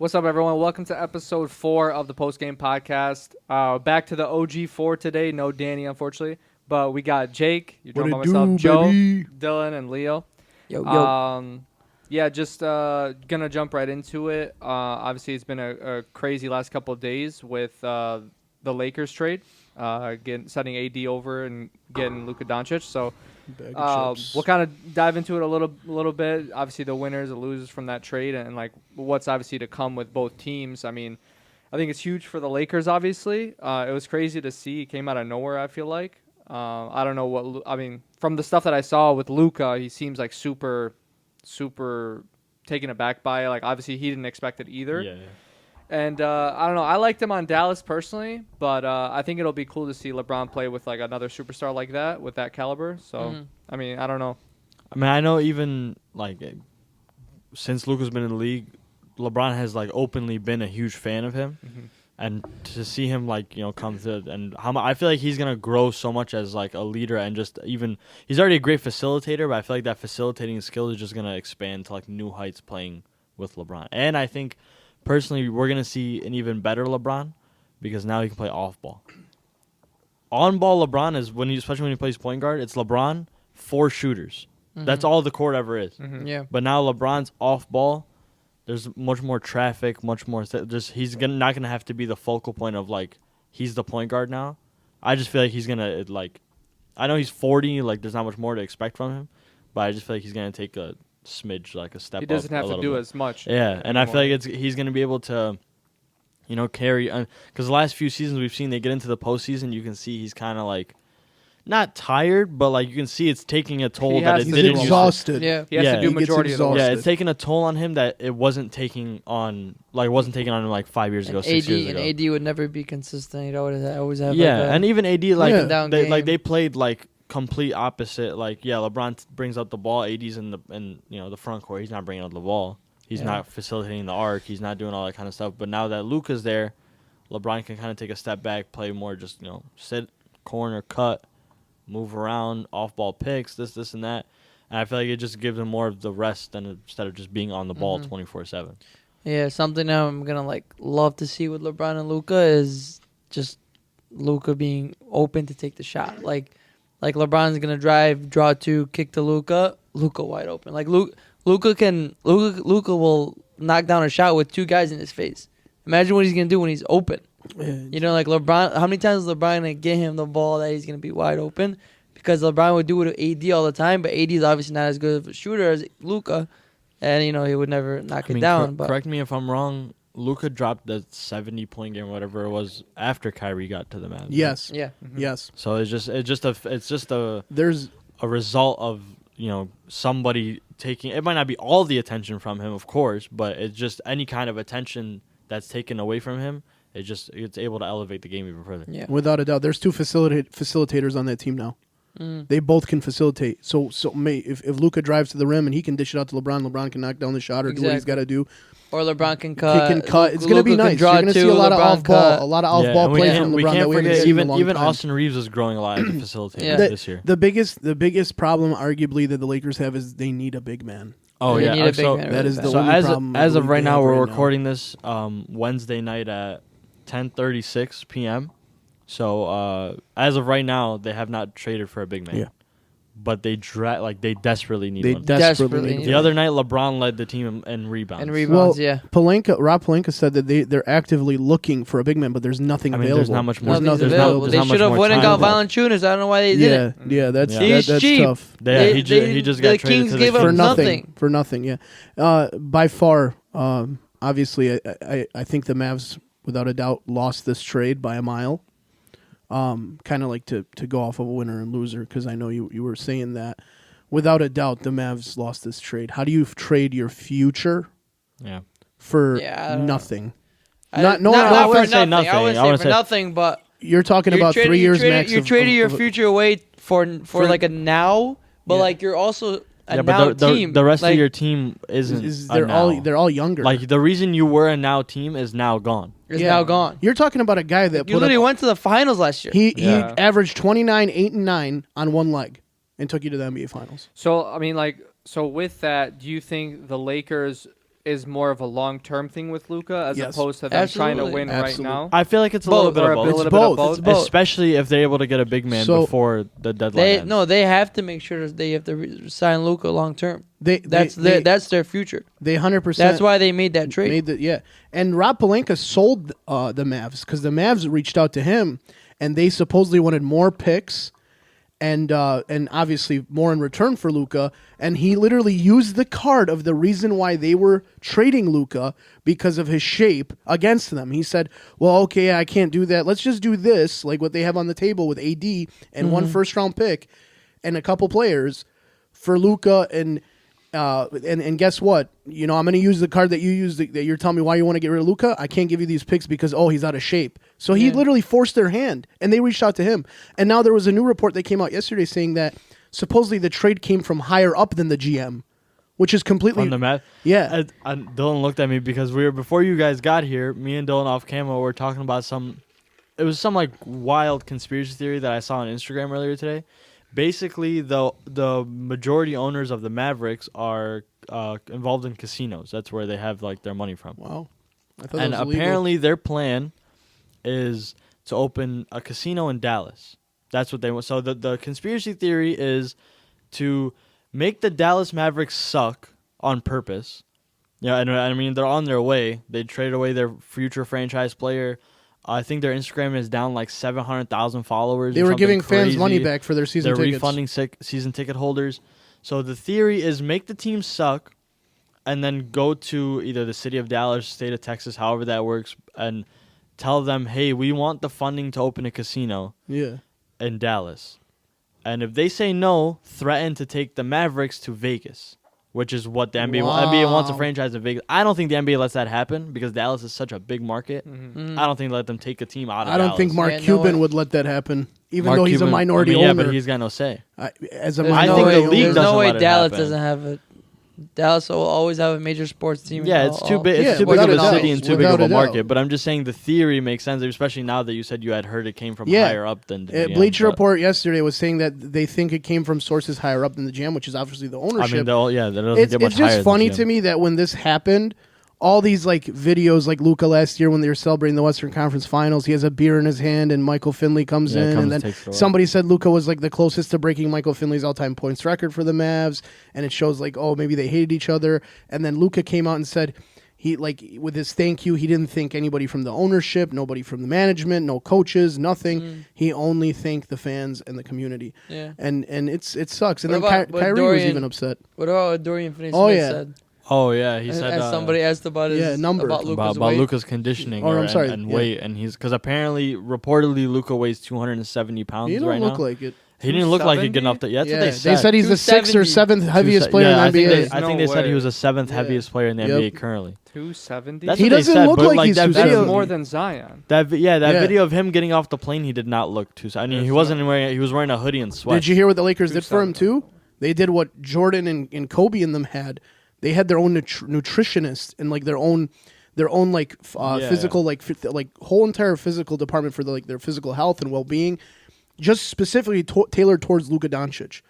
What's up, everyone? Welcome to episode 4 of the post-game podcast. Back to the OG4 today. No Danny, unfortunately. But we got Jake. You're joined by myself, Joe, baby? Dylan, and Leo. Yo. Yeah, just gonna jump right into it. Obviously, it's been a crazy last couple of days with the Lakers trade, sending AD over and getting Luka Doncic. So we'll kind of dive into it a little bit. Obviously, the winners, the losers from that trade, and like what's obviously to come with both teams. I mean, I think it's huge for the Lakers. Obviously, it was crazy to see. It came out of nowhere. I feel like I don't know what I mean from the stuff that I saw with Luka. He seems like super taken aback by it. Like, obviously, he didn't expect it either. Yeah. And I don't know. I liked him on Dallas personally, but I think it'll be cool to see LeBron play with like another superstar like that with that caliber. So, I mean, I don't know. I mean, I know even like since Luka's been in the league, LeBron has like openly been a huge fan of him. Mm-hmm. And to see him like, come to and I feel like he's going to grow so much as like a leader and just even he's already a great facilitator, but I feel like that facilitating skill is just going to expand to like new heights playing with LeBron. And I think personally we're going to see an even better LeBron because now he can play off ball. On ball LeBron is especially when he plays point guard, it's LeBron, 4 shooters. Mm-hmm. That's all the court ever is. Mm-hmm. Yeah. But now LeBron's off ball. There's much more traffic, much more. He's not gonna have to be the focal point of like he's the point guard now. I just feel like he's gonna like. I know he's 40. Like there's not much more to expect from him, but I just feel like he's gonna take a smidge, like a step. He doesn't have to do bit. As much. Yeah, and I feel like he's gonna be able to, carry. Because the last few seasons we've seen, they get into the postseason, you can see he's kind of like. Not tired, but like you can see it's taking a toll that it he's didn't. exhausted. Yeah, he has to do majority of the work. Yeah, it's taking a toll on him that it wasn't taking on him like 5 years ago, 6 years ago. And AD would never be consistent. He'd always have and even AD they played like complete opposite. Like LeBron brings up the ball, AD's in the front court. He's not bringing up the ball. He's not facilitating the arc. He's not doing all that kind of stuff. But now that Luka's there, LeBron can kind of take a step back, play more, just sit, corner, cut. Move around, off-ball picks, this and that. And I feel like it just gives him more of the rest instead of just being on the ball 24/7. Yeah, something I'm going to love to see with LeBron and Luka is just Luka being open to take the shot. Like LeBron's going to drive, draw 2, kick to Luka wide open. Like Luka will knock down a shot with 2 guys in his face. Imagine what he's going to do when he's open. Like LeBron, how many times is LeBron going to get him the ball that he's going to be wide open? Because LeBron would do it with AD all the time, but AD is obviously not as good of a shooter as Luka, and he would never knock it down. But correct me if I'm wrong. Luka dropped the 70-point game, whatever it was, after Kyrie got to the Mavs. Yes. Yeah. Mm-hmm. Yes. So it's just a There's a result of somebody taking. It might not be all the attention from him, of course, but it's just any kind of attention that's taken away from him. It's able to elevate the game even further. Yeah. without a doubt. There's 2 facilitators on that team now. They both can facilitate. So if Luka drives to the rim and he can dish it out to LeBron, LeBron can knock down the shot or do what he's got to do. Or LeBron can cut. He can cut. It's going to be nice. You're going to see a lot of off-ball play from LeBron that we haven't seen in a long even time. Austin Reeves is growing a lot as a facilitator this year. The biggest problem, arguably, that the Lakers have is they need a big man. Oh They yeah, need a big so man that is the so only problem. as of right now, we're right recording this Wednesday night at 10:36 p.m. So as of right now, they have not traded for a big man. Yeah. But they desperately need They one. desperately need The other night, LeBron led the team in rebounds. Rebounds, yeah. Rob Pelinka said that they're actively looking for a big man, but there's nothing available. There's not much more. Nothing's there's available. not They much should have more went and time. got Valanciunas. I don't know why they didn't. Yeah, that's He's cheap. tough. He just got the traded Kings to gave the up For Kings. nothing. For nothing, yeah. By far, obviously, I think the Mavs, without a doubt, lost this trade by a mile. Kind of like to go off of a winner and loser, because I know you were saying that. Without a doubt, the Mavs lost this trade. How do you trade your future for nothing? I wouldn't say nothing. I wouldn't say for nothing, but You're talking about 3 years max. You're trading your future away for like a now, but you're also a now team. The rest of your team isn't. They're all younger. Like the reason you were a now team is now gone. Is now gone. You're talking about a guy that You literally went to the finals last year. He averaged 29, 8, and 9 on one leg and took you to the NBA Finals. So I mean, with that, do you think the Lakers is more of a long-term thing with Luka as Yes. opposed to them trying to Absolutely. win right now? I feel like it's a Both. little bit Or of a both. little It's bit of both. It's both. Especially if they're able to get a big man So- before the deadline ends. They have to make sure that they have to sign Luka long term. They That's their future. They 100%. That's why they made that trade. And Rob Pelinka sold the Mavs because the Mavs reached out to him, and they supposedly wanted more picks, and obviously more in return for Luka. And he literally used the card of the reason why they were trading Luka because of his shape against them. He said, "Well, okay, I can't do that. Let's just do this, like what they have on the table with AD and one first-round pick and a couple players for Luka and." And guess what? I'm going to use the card that you used that you're telling me why you want to get rid of Luka. I can't give you these picks because he's out of shape. So he literally forced their hand, and they reached out to him. And now there was a new report that came out yesterday saying that supposedly the trade came from higher up than the GM, which is completely From the Mavs. Yeah. Dylan looked at me because before you guys got here, me and Dylan off camera were talking about some like wild conspiracy theory that I saw on Instagram earlier today. Basically, the majority owners of the Mavericks are involved in casinos. That's where they have like their money from. Wow. I thought And that was illegal. apparently, their plan is to open a casino in Dallas. That's what they want. So the conspiracy theory is to make the Dallas Mavericks suck on purpose. Yeah, and I mean they're on their way. They traded away their future franchise player. I think their Instagram is down like 700,000 followers. They or were something giving fans crazy. money back for their season They're tickets. refunding season ticket holders. So the theory is make the team suck and then go to either the city of Dallas, state of Texas, however that works, and tell them, hey, we want the funding to open a casino in Dallas. And if they say no, threaten to take the Mavericks to Vegas, which is what the NBA NBA wants a franchise in Vegas. I don't think the NBA lets that happen because Dallas is such a big market. Mm-hmm. I don't think they let them take a team out of I don't Dallas. think Mark Yeah, no Cuban way. would let that happen, even Mark though he's Cuban- a minority I mean, owner. Yeah, but he's got no say. As a There's I no think way, the league there's doesn't no way let it Dallas happen. doesn't have it. Dallas will always have a major sports team. Yeah, it's too big. It's Yeah, too big without of a a doubt. city and too big Without of a a doubt. market. But I'm just saying the theory makes sense, especially now that you said you had heard it came from higher up than the GM. Bleacher But, Report yesterday was saying that they think it came from sources higher up than the GM, which is obviously the I ownership. mean, that doesn't It's get much higher just than funny GM. to me that when this happened, all these like videos, like Luka last year when they were celebrating the Western Conference Finals, he has a beer in his hand, and Michael Finley comes in, and then takes it away. somebody said Luka was like the closest to breaking Michael Finley's all-time points record for the Mavs, and it shows like, oh, maybe they hated each other, and then Luka came out and said he like with his thank you, he didn't thank anybody from the ownership, nobody from the management, no coaches, nothing. He only thanked the fans and the community. Yeah. And it sucks. And What then about what Kyrie was Dorian- even upset. What about what Dorian Finney-Smith Oh, yeah. said? Oh yeah, he And- said and somebody asked about his numbers. about Luka's about weight. Luka's conditioning I'm sorry, and yeah. weight, and he's because apparently reportedly Luka weighs 270 pounds He don't right look now. like it. He didn't look like he'd get 270? enough. That's Yeah, what they said. he's the 6th or 7th heaviest player I in the think NBA. I think they No said he way. was the 7th heaviest player in the Yep. NBA currently. 270. That's He what they doesn't said, look but like he's that That's video, 270. more than Zion. that Yeah. video of him getting off the plane, he did not look too. I mean, he That's wasn't wearing. He was wearing a hoodie and sweats. Did you hear what the Lakers did for him 270. too? They did what Jordan and Kobe and them had. They had their own nutritionist and like their own like physical like whole entire physical department for their physical health and well-being, just specifically tailored towards Luka Doncic.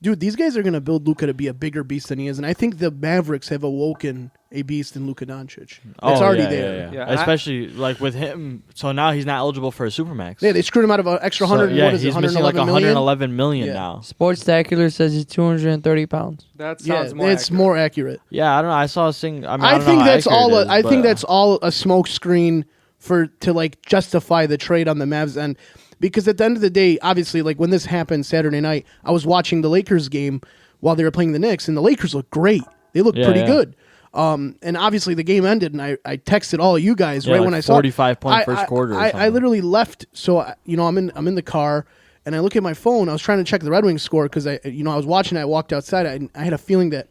Dude, these guys are going to build Luka to be a bigger beast than he is, and I think the Mavericks have awoken a beast in Luka Doncic. It's already there. Yeah, Especially like with him. So now he's not eligible for a supermax. Yeah, they screwed him out of an extra 100. yeah, what is it, he's missing like 111 million? 111 million Yeah. now. Sportstacular says he's 230 pounds. That Yeah, sounds more. it's accurate. more accurate. Yeah, I don't know. I saw a thing. I mean, I don't know think how that's accurate all. it is, I think but- that's all a smoke screen to like justify the trade on the Mavs end, because at the end of the day, obviously, like when this happened Saturday night, I was watching the Lakers game while they were playing the Knicks, and the Lakers looked great. They looked pretty good. And obviously the game ended, and I texted all of you guys right like when I saw 45-point first quarter or I something. literally left. So I'm in the car. And I look at my phone. I was trying to check the Red Wings score because I was watching. I walked outside. I had a feeling that,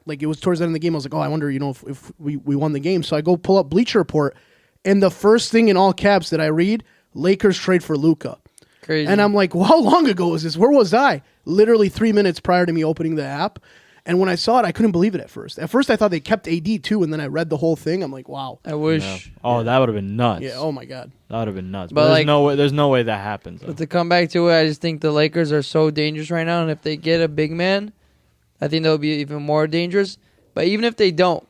like it was towards the end of the game. I was like, oh, I wonder, if we won the game. So I go pull up Bleacher Report, and the first thing in all caps that I read, Lakers trade for Luka. Crazy. And I'm like, well, how long ago was this? Where was I? Literally 3 minutes prior to me opening the app. And when I saw it, I couldn't believe it at first. At first, I thought they kept AD too, and then I read the whole thing. I'm like, wow. I wish. Oh, that would have been nuts. Yeah. Oh my God. That would have been nuts. But But like- there's no way that happens. But to come back to it, I just think the Lakers are so dangerous right now, and if they get a big man, I think they'll be even more dangerous. But even if they don't,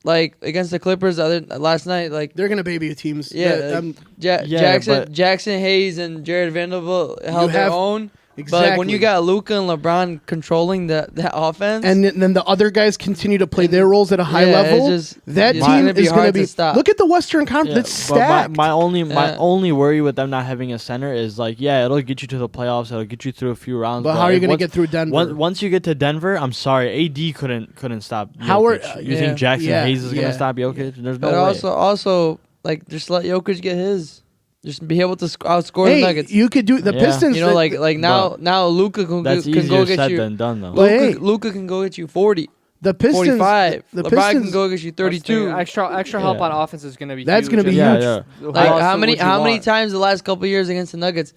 like against the Clippers last night, like they're gonna baby teams. yeah, Jackson Hayes and Jared Vanderbilt held their own. Exactly. But like when you got Luka and LeBron controlling that offense, and then the other guys continue to play their roles at a high level, that team is going to be. Look at the Western Conference; it's stacked. My only worry with them not having a center is like, it'll get you to the playoffs, it'll get you through a few rounds. But how are you going to get through Denver? Once you get to Denver, I'm sorry, AD couldn't stop. Jokic. You think Jackson Hayes is going to stop Jokic? There's no way. But also, like, just let Jokic get his. Just be able to outscore the Nuggets. You could do the Pistons. You know, like now Luka can go get you. Than done, though. Luka can go get you 40. The Pistons, 45. LeBron can go get you 32. Extra help on offense is going to be. That's going to be huge. Yeah. Like how many times the last couple of years against the Nuggets,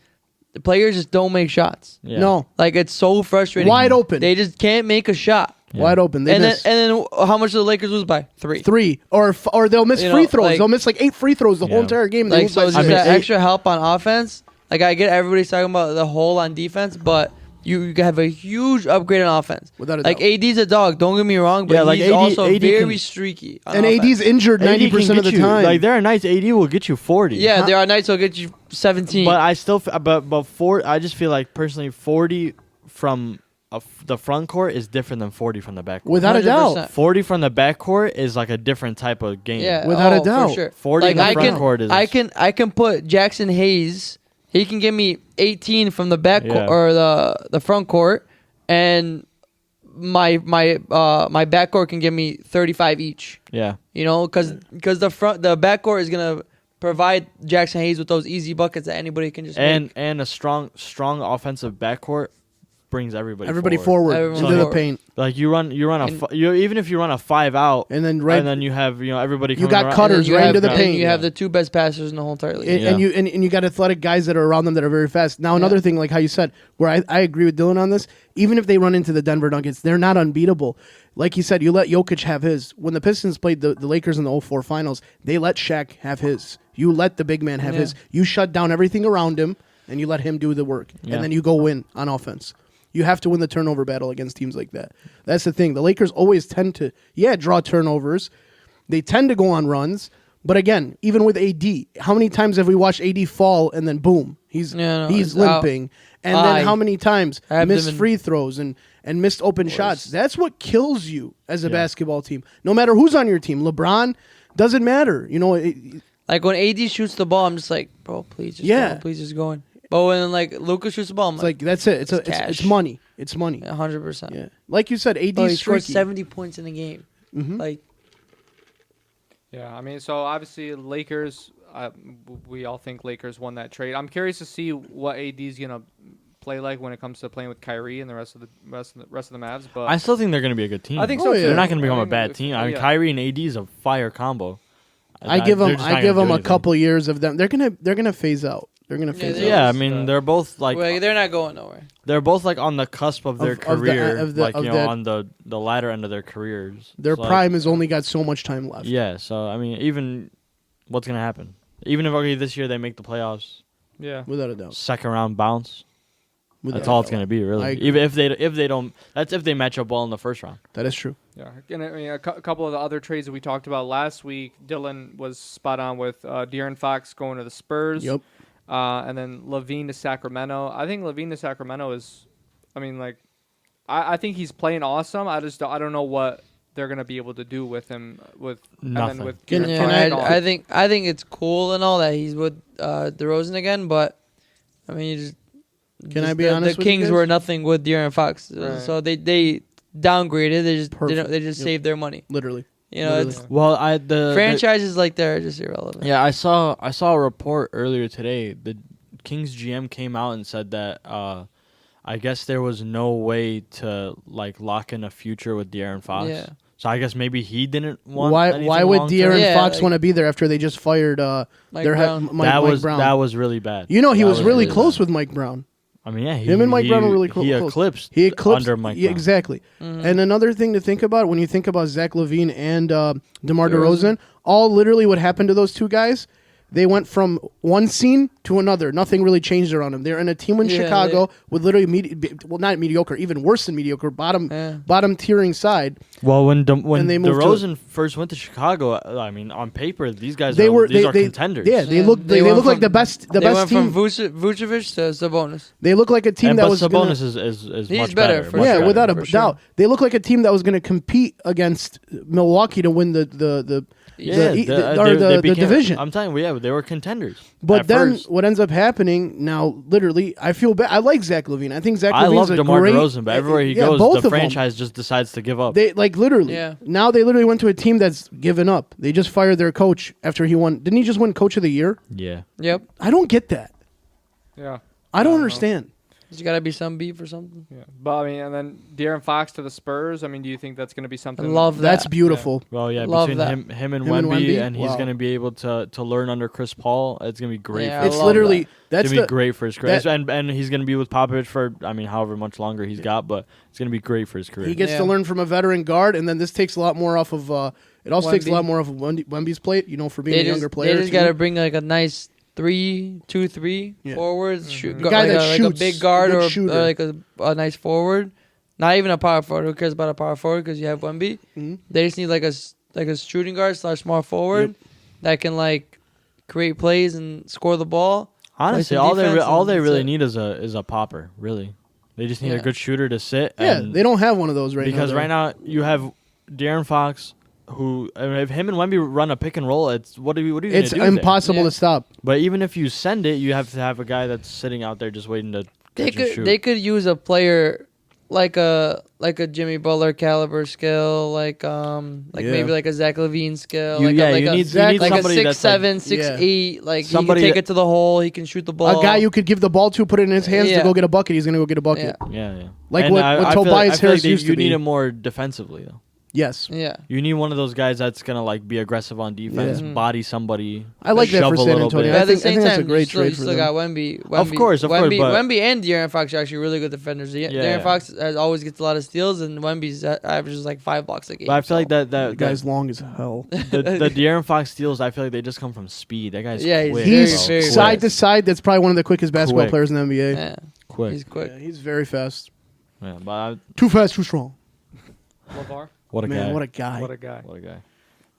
the players just don't make shots. Yeah. No, like it's so frustrating. Wide open. They just can't make a shot. Yeah. Wide open. And then how much do the Lakers lose by? 3. Or they'll miss free throws. Like, they'll miss like 8 free throws the whole entire game. Like so, just that extra help on offense. Like I get everybody's talking about the hole on defense, but you have a huge upgrade on offense. Without a like doubt. AD's a dog. Don't get me wrong, but he's also very streaky. And AD's injured 90% of the time. Like there are nights AD will get you 40. Yeah, there are nights he'll get you 17. But I still, I just feel like personally 40 from the front court is different than 40 from the back court. Without a doubt. 40 from the back court is like a different type of game. Yeah, without a doubt. For sure. 40 like in the front court is. I can put Jackson Hayes. He can give me 18 from the back court or the front court, and my back court can give me 35 each. Yeah. You know, because the back court is gonna provide Jackson Hayes with those easy buckets that anybody can just make. And a strong offensive backcourt brings everybody forward into the paint. Like even if you run a 5 out, and then you have everybody. You got cutters right into the paint. You have the 2 best passers in the whole entire league. And you got athletic guys that are around them that are very fast. Now another thing, like how you said, where I agree with Dylan on this. Even if they run into the Denver Nuggets, they're not unbeatable. Like you said, you let Jokic have his. When the Pistons played the Lakers in the 04 finals, they let Shaq have his. You let the big man have his. You shut down everything around him, and you let him do the work. And then you go win on offense. You have to win the turnover battle against teams like that. That's the thing. The Lakers always tend to, draw turnovers. They tend to go on runs. But again, even with AD, how many times have we watched AD fall and then boom, he's limping? And then how many times missed free throws and missed open shots? That's what kills you as a basketball team. No matter who's on your team. LeBron, doesn't matter. You know, like when AD shoots the ball, I'm just like, bro, please just go. Please just go in. But when like Luka shoots the ball, I'm like that's it. It's money. It's money. 100%. Yeah, like you said, AD he scored 70 points in a game. Mm-hmm. Like, yeah, I mean, so obviously Lakers. We all think Lakers won that trade. I'm curious to see what AD's gonna play like when it comes to playing with Kyrie and the rest of the Mavs. But I still think they're gonna be a good team. I think so. They're not gonna become a bad team. I mean, Kyrie and AD is a fire combo. I give them a couple years of them. They're gonna phase out. They're gonna phase out. Yeah, I mean, they're both like they're not going nowhere. They're both like on the cusp of their career, on the latter end of their careers. Their prime has only got so much time left. Yeah, so I mean, even what's gonna happen? Even if this year they make the playoffs, without a doubt, second round bounce. That's all it's gonna be, really. Even if they don't, that's if they match up well in the first round. That is true. Yeah, and I mean, a couple of the other trades that we talked about last week, Dylan was spot on with De'Aaron Fox going to the Spurs. Yep. And then Levine to Sacramento. I think Levine to Sacramento is, I mean, like, I think he's playing awesome. I don't know what they're gonna be able to do with him nothing. I think it's cool and all that he's with DeRozan again, but I mean, I be honest? The Kings were nothing with De'Aaron Fox, right. So they downgraded. They just saved their money. Literally. You know, it's the franchises like that are just irrelevant. Yeah, I saw a report earlier today. The Kings GM came out and said that I guess there was no way to like lock in a future with De'Aaron Fox. Yeah. So I guess maybe he didn't want. Why would De'Aaron Fox want to be there after they just fired Mike Brown? That was really bad. You know, he was really close with Mike Brown. I mean, yeah, him and Mike Brown were really close. He eclipsed under Mike Brown. Exactly. Mm-hmm. And another thing to think about when you think about Zach LaVine and DeMar DeRozan, all literally what happened to those two guys, they went from one scene to another. Nothing really changed around him. They're in a team in Chicago with literally not mediocre, even worse than mediocre, bottom tiering side. Well, when they moved DeRozan first went to Chicago, I mean, on paper, these guys are contenders. Yeah, they look like the best they best went team. from Vucevic to Sabonis. They look like a team that was Sabonis is He's much better, better. for much sure. better. without a For sure. doubt. They look like a team that was going to compete against Milwaukee to win the division. I'm telling you, they were contenders. But then what ends up happening now, literally, I feel bad. I like Zach LaVine. I think Zach LaVine I love a DeMar great, DeRozan, but everywhere he goes, both the of them. franchise just decides to give up. They literally. Yeah. Now they literally went to a team that's given up. They just fired their coach after he won. Didn't he just win Coach of the Year? Yeah. Yep. I don't get that. Yeah. I don't understand. There's got to be some beef or something. Yeah. But I mean, and then De'Aaron Fox to the Spurs. I mean, do you think that's going to be something? I love that. That's beautiful. Well, yeah, Love between that. him and Him and Wemby, Wemby? and he's Wow. going to be able to learn under Chris Paul. It's going to be great. Yeah, for I It's him. love literally that. that's It's going to the be great for his career. that- And he's going to be with Popovich for, I mean, however much longer he's got, but it's going to be great for his career. he gets Yeah. to learn from a veteran guard, and then this takes a lot more off of. It also takes a Wemby. lot more off of Wemby's plate. For being a younger player. They just too. got to bring like a nice 3-2-3 Yeah. forwards. Mhm. Go, A guy like that like shoots, a big guard a good or shooter. like a nice forward. Not even a power forward. Who cares about a power forward? Because you have Wemby. Mhm. They just need like a shooting guard / small forward that can like create plays and score the ball. Honestly, some all they defense and really that's it. need is a popper. Really, they just need a Yeah. good shooter to sit. Yeah, and they don't have one of those right now. because though. right now you have De'Aaron Fox, who I mean, if him and Wemby run a pick and roll, it's what are you it's gonna do there? impossible Yeah. to stop. But even if you send it, you have to have a guy that's sitting out there just waiting to catch and shoot. They could use a player like a Jimmy Butler caliber skill, like Yeah. maybe like a Zach LaVine skill, You like need like a somebody 6'7", that's 6'8", like he somebody can take that- it to the hole, he can shoot the ball. A guy you could give the ball to, put it in his hands to Yeah. go get a bucket. He's gonna go get a bucket. Yeah. Yeah. Like And what I feel Tobias I feel Harris like used to you be. need him more defensively though. Yes, Yeah. You need one of those guys that's gonna like be aggressive on defense, Yeah. body somebody. I like that shove for a San little Antonio. bit. But I at the think same that's a time, great you still, trade you for still them. got Wemby. Of course, but- Wemby and De'Aaron Fox are actually really good defenders. Yeah. De'Aaron Fox always gets a lot of steals, and Wemby's averages like 5 blocks a game. But I feel like The that guy's long as hell. the De'Aaron Fox steals, I feel like they just come from speed. That guy's Yeah, he's quick. very, He's very side to side. That's probably one of the quickest basketball Quick. players in the NBA. Yeah, quick. he's quick. Yeah, he's very fast. Yeah, but Too fast, too strong. LeVar? what a Man, guy! what a guy. What a guy. What a guy!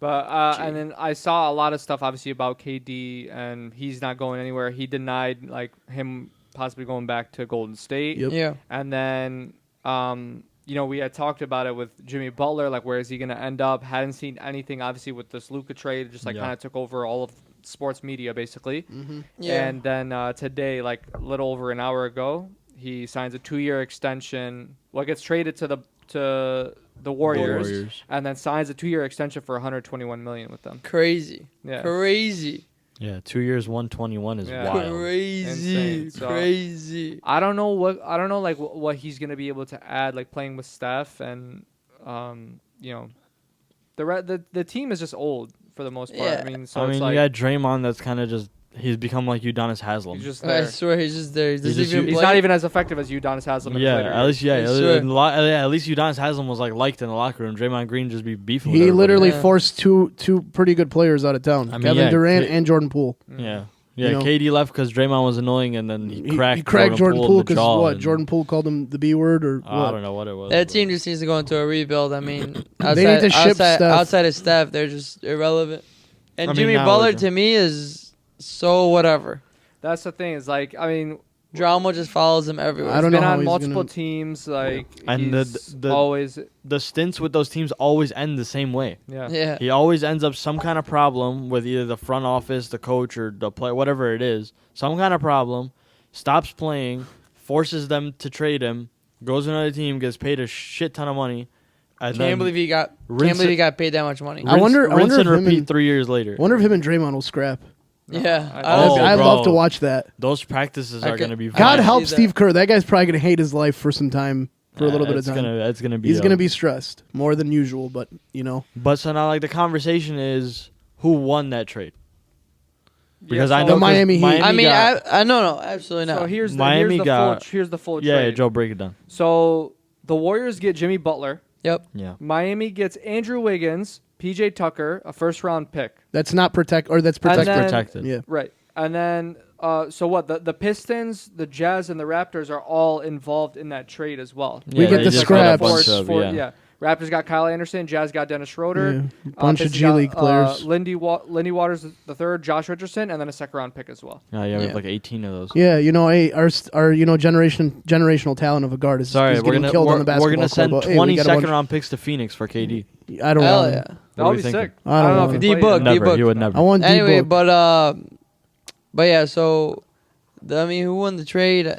But and then I saw a lot of stuff obviously about KD and he's not going anywhere. He denied like him possibly going back to Golden State. Yep. Yeah. And then we had talked about it with Jimmy Butler, like where is he going to end up? Hadn't seen anything obviously with this Luka trade, just like Yeah. kind of took over all of sports media basically. Yeah. And then today, like a little over an hour ago, he signs a 2-year extension. Well, gets traded to the Warriors, and then signs a 2-year extension for $121 million with them. Crazy. Yeah. Crazy. Yeah, 2 years, 121 is Yeah. wild. Crazy. Insane. So- Crazy. I don't know like what he's gonna be able to add, like playing with Steph, and the team is just old for the most part. Yeah. I mean, so I it's mean, like you got Draymond that's kind of just he's become like Udonis Haslam. he's just I there. swear he's just there. He doesn't just- even He's play. not even as effective as Udonis Haslam. in his Yeah, later at least years. at least Udonis Haslam was like liked in the locker room. Draymond Green just be beefing. with He everybody. literally Yeah. forced two pretty good players out of town. I mean, Kevin yeah, Durant K- and Jordan Poole. Yeah. You Yeah, know? KD left because Draymond was annoying, and then he cracked, Jordan Poole in the because jaw what? and- Jordan Poole called him the B word or I what? don't know what it was. That but- team just needs to go into a rebuild. I mean, They need to ship Steph. outside of Steph, they're just irrelevant. And I mean, Jimmy now Butler we're- to me is so whatever. That's the thing. Is like I mean, Drama just follows him everywhere. I don't he's been know how on he's multiple gonna- teams. Like And he's the- always The stints with those teams always end the same way. yeah. Yeah. He always ends up some kind of problem with either the front office, the coach, or the player, whatever it is. Some kind of problem. Stops playing, forces them to trade him, goes to another team, gets paid a shit ton of money. And Can't then believe he got paid that much money. I wonder rinse if and him repeat and- 3 years later. I wonder if him and Draymond will scrap. Yeah. Oh, I'd bro. love to watch that. Those practices I are could- going to be I God see help that. Steve Kerr. That guy's probably gonna hate his life for some time, for a little bit of time. It's gonna be. He's gonna be stressed more than usual, but But so now, like the conversation is, who won that trade? Because Yeah, I so- know The Miami Heat. I mean, got- I no, absolutely not. So here's the Miami got- here's the full yeah, trade. Joe, break it down. So the Warriors get Jimmy Butler. Yep. Yeah, Miami gets Andrew Wiggins, PJ Tucker, a first round pick. that's not that's And protected. then- protected. Yeah. Right. And then So what? The Pistons, the Jazz, and the Raptors are all involved in that trade as well. We get they the just got a scraps. bunch of- yeah. Raptors got Kyle Anderson. Jazz got Dennis Schroeder. Yeah, bunch of Pistons G League got, players. Lindy Waters the third, Josh Richardson, and then a second-round pick as well. We Yeah. have like 18 of those. Yeah, our generational talent of a guard is, Sorry, is we're getting gonna killed on the basketball we're gonna send court, but, 20 we got a bunch- second-round picks to Phoenix for KD. I don't Hell want yeah. him. That What would are be we sick. I don't know want if him. he played D-Book, yet. Never. D-Book. He would never. I want Anyway, D-Book. but yeah. So, I mean, who won the trade?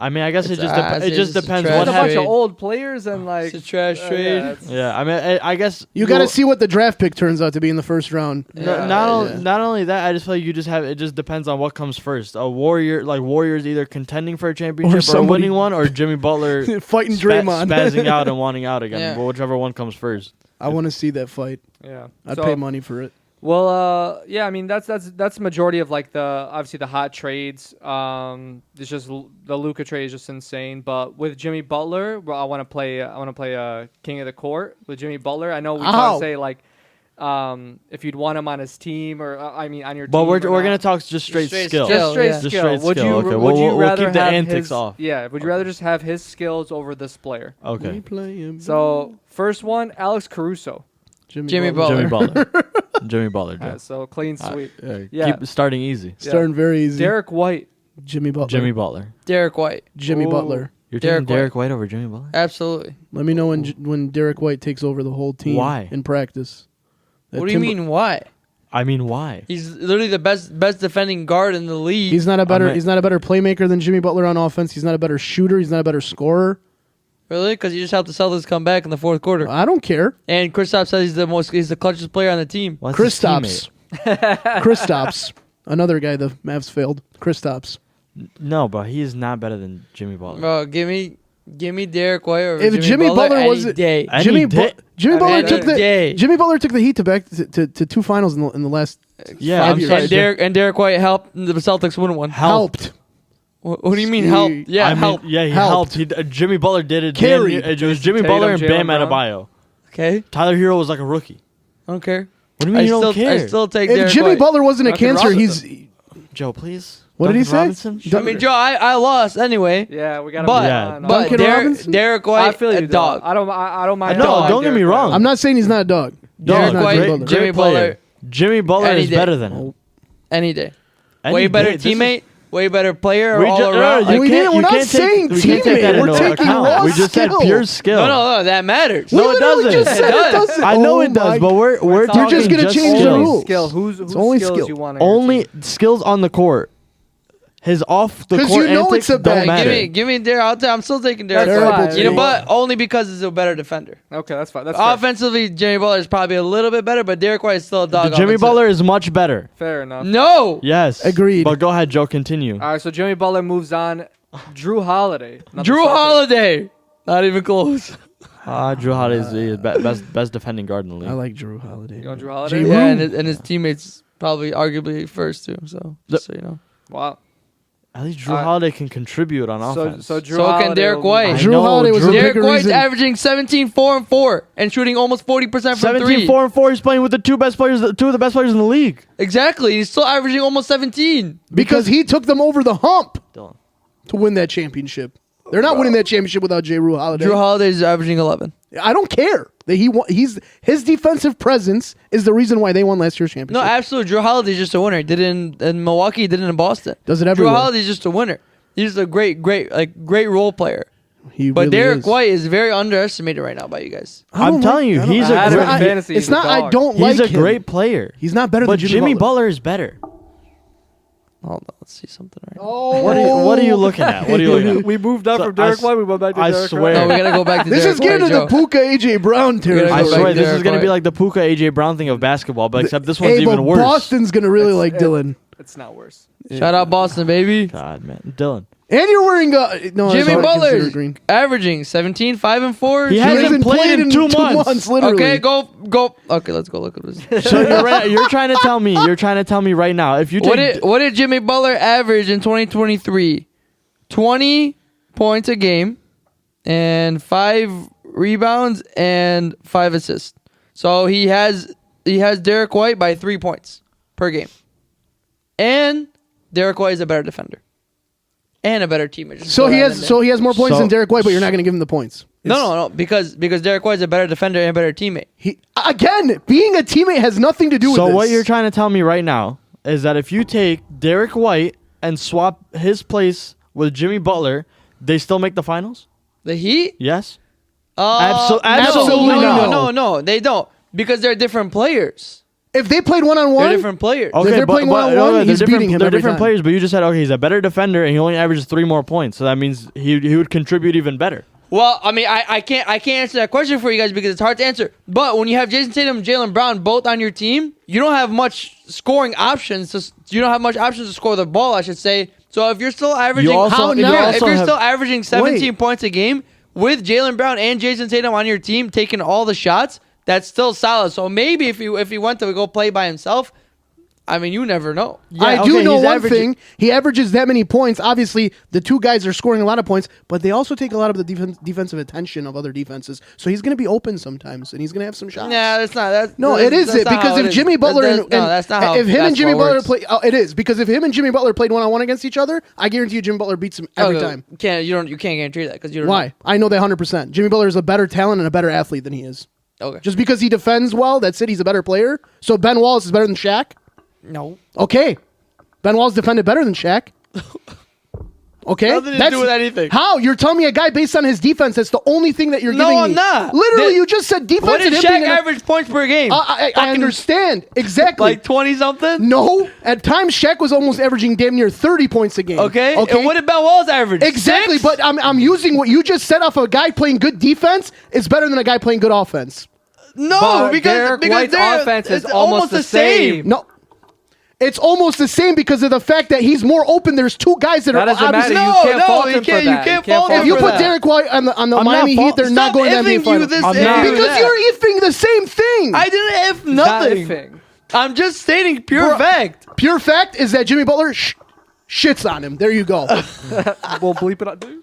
I mean, I guess It's it just ass. it It's just just depends trash what It's a bunch happened. of old players and like It's a trash trade. yeah, it's- Yeah, I mean, I guess You got to see what the draft pick turns out to be in the first round. Yeah, not only that, I just feel like you just have it just depends on what comes first. A Warriors either contending for a championship or somebody- winning one, or Jimmy Butler Fighting Draymond. spazzing out and wanting out again. Yeah. But whichever one comes first. I want to see that fight. yeah. I'd So- pay money for it. Well, yeah, I mean that's the majority of like obviously the hot trades. It's just the Luka trade is just insane. But with Jimmy Butler, well, I want to play King of the Court with Jimmy Butler. I know we try to say like if you'd want him on his team or I mean on your But team. we're or gonna not. talk just straight Straight skill. skill. Just straight yeah. Just skill. straight Would skill. you Okay, would you we'll rather keep the have antics his, off. Yeah, would you rather just have his skills over this player? Okay. We play him. So first one, Alex Caruso. Jimmy Jimmy Butler. Jimmy Butler. Yeah, Jeff. so clean sweep. Yeah. Keep starting easy. Starting very easy. Derek White. Jimmy Butler. Jimmy Butler. Derek White. Jimmy Ooh. Butler. You're Derek taking Derek White over Jimmy Butler? Absolutely. Let me know when Derek White takes over the whole team. Why? In practice. That What do you Timber- mean? Why? I mean, why? He's literally the best defending guard in the league. He's not a better. mean- He's not a better playmaker than Jimmy Butler on offense. He's not a better shooter. He's not a better scorer. Really? Because he just helped the Celtics come back in the fourth quarter. I don't care. And Kristaps says he's the clutchest player on the team. Well, that's his Kristaps. Kristaps. Another guy the Mavs failed. Kristaps. teammate. No, but he is not better than Jimmy Butler. Bro, give me Derek White over If Jimmy Butler any wasn't- day. Any Jimmy day- Butler any took the day. Jimmy Butler took the Heat to two finals in the last Yeah, 5 I'm years. sorry. And Derek White helped the Celtics win one. helped. What do you mean He- help? Yeah, I mean, help. yeah, he Helped. helped. Jimmy Butler did it. Carried. It was Jimmy Tatum, Butler and Jaylen Bam Brown. Adebayo. Okay, Tyler Hero was like a rookie. I don't care. What do you mean you don't care? I still take If Derek Jimmy White. Butler wasn't a Duncan cancer, Robinson. he's. Joe, please. What did he Duncan say? Robinson? I mean, Joe, I lost anyway. Yeah, we got to But Yeah. move on. Duncan Robinson? Derek White, I feel you, a dog. I don't mind. No, dog don't get me Derek wrong. White. I'm not saying he's not a dog. Dog, Derek not White, Jimmy Butler. Jimmy Butler, Jimmy Butler Any is day. better than him. any day. Any Way better day. This is- teammate, way better player We all ju- around. you We can't- didn't- we're you not can't take- saying we can't take teammate. that We're into taking account. raw We just said skill. pure skill. No, that matters. No, it literally doesn't. just said It does. doesn't. I know Oh it does, my- but we're You're talking just gonna change the skills. rules. Skill. Whose only skills skill. you want on your Only team? skills on the court. His off the 'Cause court you know antics it's a bad- don't matter. Give me Derek. I'm still taking Derek That's White. fine. You know, Yeah. but only because he's a better defender. Okay, that's fine. That's fair. Offensively, Jimmy Butler is probably a little bit better, but Derek White is still a dog. Jimmy offensive. Butler is much better. Fair enough. No. Yes. Agreed. But go ahead, Joe. Continue. All right, so Jimmy Butler moves on. Drew Holiday. not the Drew Celtics. Holiday. Not even close. Drew Holiday is the best defending guard in the league. I like Drew Holiday. You going Drew Holiday? Drew- Yeah, and his teammates probably arguably first too. So just so you know. Wow. At least Drew All right. Holiday can contribute on offense. So Drew So can Holiday Derek will- White. I Drew know, Holiday was Drew- a Derek bigger White's reason. averaging 17, 4, and 4, and shooting almost 40% from 17, three. 4, and 4. He's playing with the two of the best players in the league. Exactly. He's still averaging almost 17. Because he took them over the hump Dylan. to win that championship. They're not winning that championship without Drew Holiday. Drew Holiday is averaging 11. I don't care that his defensive presence is the reason why they won last year's No, championship. absolutely. Drew Holiday is just a winner. He did it in Milwaukee. He did it in Boston. Does it Drew everywhere. Holiday is just a winner. He's a great role player. He But really Derek is. White is very underestimated right now by you guys. I don't I'm telling you, I don't- he's I a had him in great, fantasy. It's He's a not. I dog. don't like he's a him. great player. He's not better But than Jimmy Butler. Butler is better. Hold on, let's see something right now. Oh, What are you looking at? What are you looking at? We moved on So from Derek I White. We went back to I Derek swear. No, White. we gotta go back to This Derek is getting White, to the Joe. Puka AJ Brown territory. I go swear, back this Derek is gonna be White. like the Puka AJ Brown thing of basketball, but except this one's Hey, even but worse. Boston's gonna really It's- like it- Dylan. It's not worse. Shout out Boston, baby. God, man, Dylan. And you're wearing no. Jimmy that's not considered Butler green. averaging 17, 5, and 4. He He hasn't played in 2 months. literally. Okay, go. Okay, let's go look at this. So you're trying to tell me right now if you take What did Jimmy Butler average in 2023? 20 points a game and 5 rebounds and 5 assists. So he has Derek White by 3 points per game. And Derek White is a better defender and a better teammate. Just So throw he that in has there. he has more points than Derek White, but you're not going to give him the points. No, because Derek White is a better defender and a better teammate. He again, being a teammate has nothing to do with So this. what you're trying to tell me right now is that if you take Derek White and swap his place with Jimmy Butler, they still make the finals? The Heat? Yes. Absolutely no. No, they don't because they're different players. If they played They're one-on-one, different players. Okay, they're playing one-on-one, they're he's beating him They're every different time. players, but you just said, okay, he's a better defender, and he only averages 3 more points. So that means he would contribute even better. Well, I mean, I can't answer that question for you guys because it's hard to answer. But when you have Jason Tatum and Jaylen Brown both on your team, you don't have much scoring options. You don't have much options to score the ball, I should say. So if you're still averaging, still averaging 17 points a game with Jaylen Brown and Jason Tatum on your team taking all the shots, that's still solid. So maybe if he went to go play by himself, I mean, you never know. Yeah, I do know one thing. He averages that many points. Obviously, the two guys are scoring a lot of points, but they also take a lot of the defensive attention of other defenses. So he's going to be open sometimes, and he's going to have some shots. Nah, that's not. No, it is it because if Jimmy Butler that's not how if him and Jimmy Butler works. play, it is because if him and Jimmy Butler played one-on-one against each other, I guarantee you Jimmy Butler beats him every time. You can't guarantee that because you don't. Why? Know. I know that 100%. Jimmy Butler is a better talent and a better athlete than he is. Okay. Just because he defends well, that's it. He's a better player. So Ben Wallace is better than Shaq. No. Okay. Ben Wallace defended better than Shaq. Okay? Nothing to do with anything. How? You're telling me a guy based on his defense, that's the only thing that you're giving me. No, I'm not. Literally, you just said defense. What did Shaq average points per game? I understand. Exactly. Like 20-something? No. At times, Shaq was almost averaging damn near 30 points a game. Okay. And what did Ben Wallace average? Exactly. 6? But I'm using what you just said off a guy playing good defense is better than a guy playing good offense. No, But because Derek White's offense is it's almost the same. No. It's almost the same because of the fact that he's more open. There's two guys that That are doesn't obviously. matter. You can't fault him for that. You can't fault him If you for put that. Derek White on the I'm Miami not Heat, they're not going to Stop NBA effing you Finals. this I'm and not. you Because that. you're effing the same thing. I didn't F Not nothing. ifing. I'm just stating pure fact. Pure fact is that Jimmy Butler shits on him. There you go. We'll bleep it out, dude.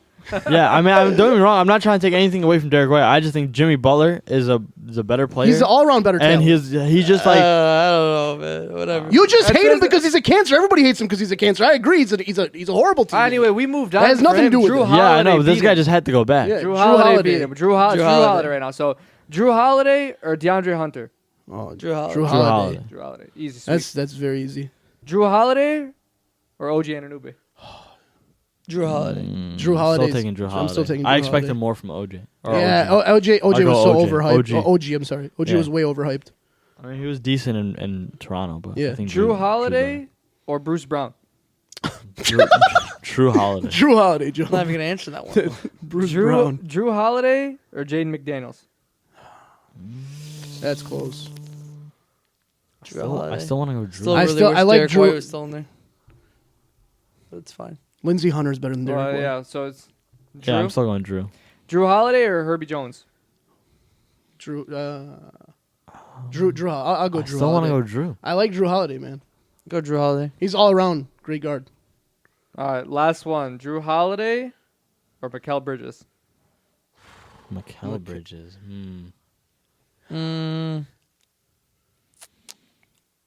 Yeah, I mean, don't get me wrong. I'm not trying to take anything away from Derek White. I just think Jimmy Butler is a better player. He's an all-around better and talent. he's just like I don't know, man. Whatever. You just hate him because he's a cancer. Everybody hates him because he's a cancer. I agree. He's a horrible team. Anyway, we moved on. That has nothing to do with Drew it. Holiday I know. This beat guy him. just had to go back. Yeah. Drew Holiday Holiday. beat him. Drew Holiday right now. So Drew Holiday or DeAndre Hunter? Oh, Drew Holiday. Drew Holiday. Drew Holiday. Easy. Sweet. That's very easy. Drew Holiday or OG Anunoby? Drew Holiday. Drew Holiday. Still taking Drew Holiday. I'm still taking. Drew I expected Holiday. more from OJ. Yeah, OG. OJ I'll was go so OG. overhyped. OG. OG, I'm sorry. OG Yeah. was way overhyped. I mean, he was decent in Toronto, but Yeah. I think Drew Holiday or Bruce Brown? Drew Holiday. Drew Holiday. Drew I'm not even gonna answer that one. Bruce Brown. Drew Holiday or Jaden McDaniels? That's close. I still want to go Drew. Still I really still- wish I like Derek Drew- White was still in there. But it's fine. Lindsey Hunter's better than Derek White. Yeah, so it's Drew. Yeah, I'm still going Drew. Drew Holiday or Herbie Jones? Drew. Drew. I'll go I Drew. still want to Holiday. go Drew. I like Drew Holiday, man. Go Drew Holiday. He's all around great guard. All right, last one. Drew Holiday or Mikal Bridges? Mikal Bridges.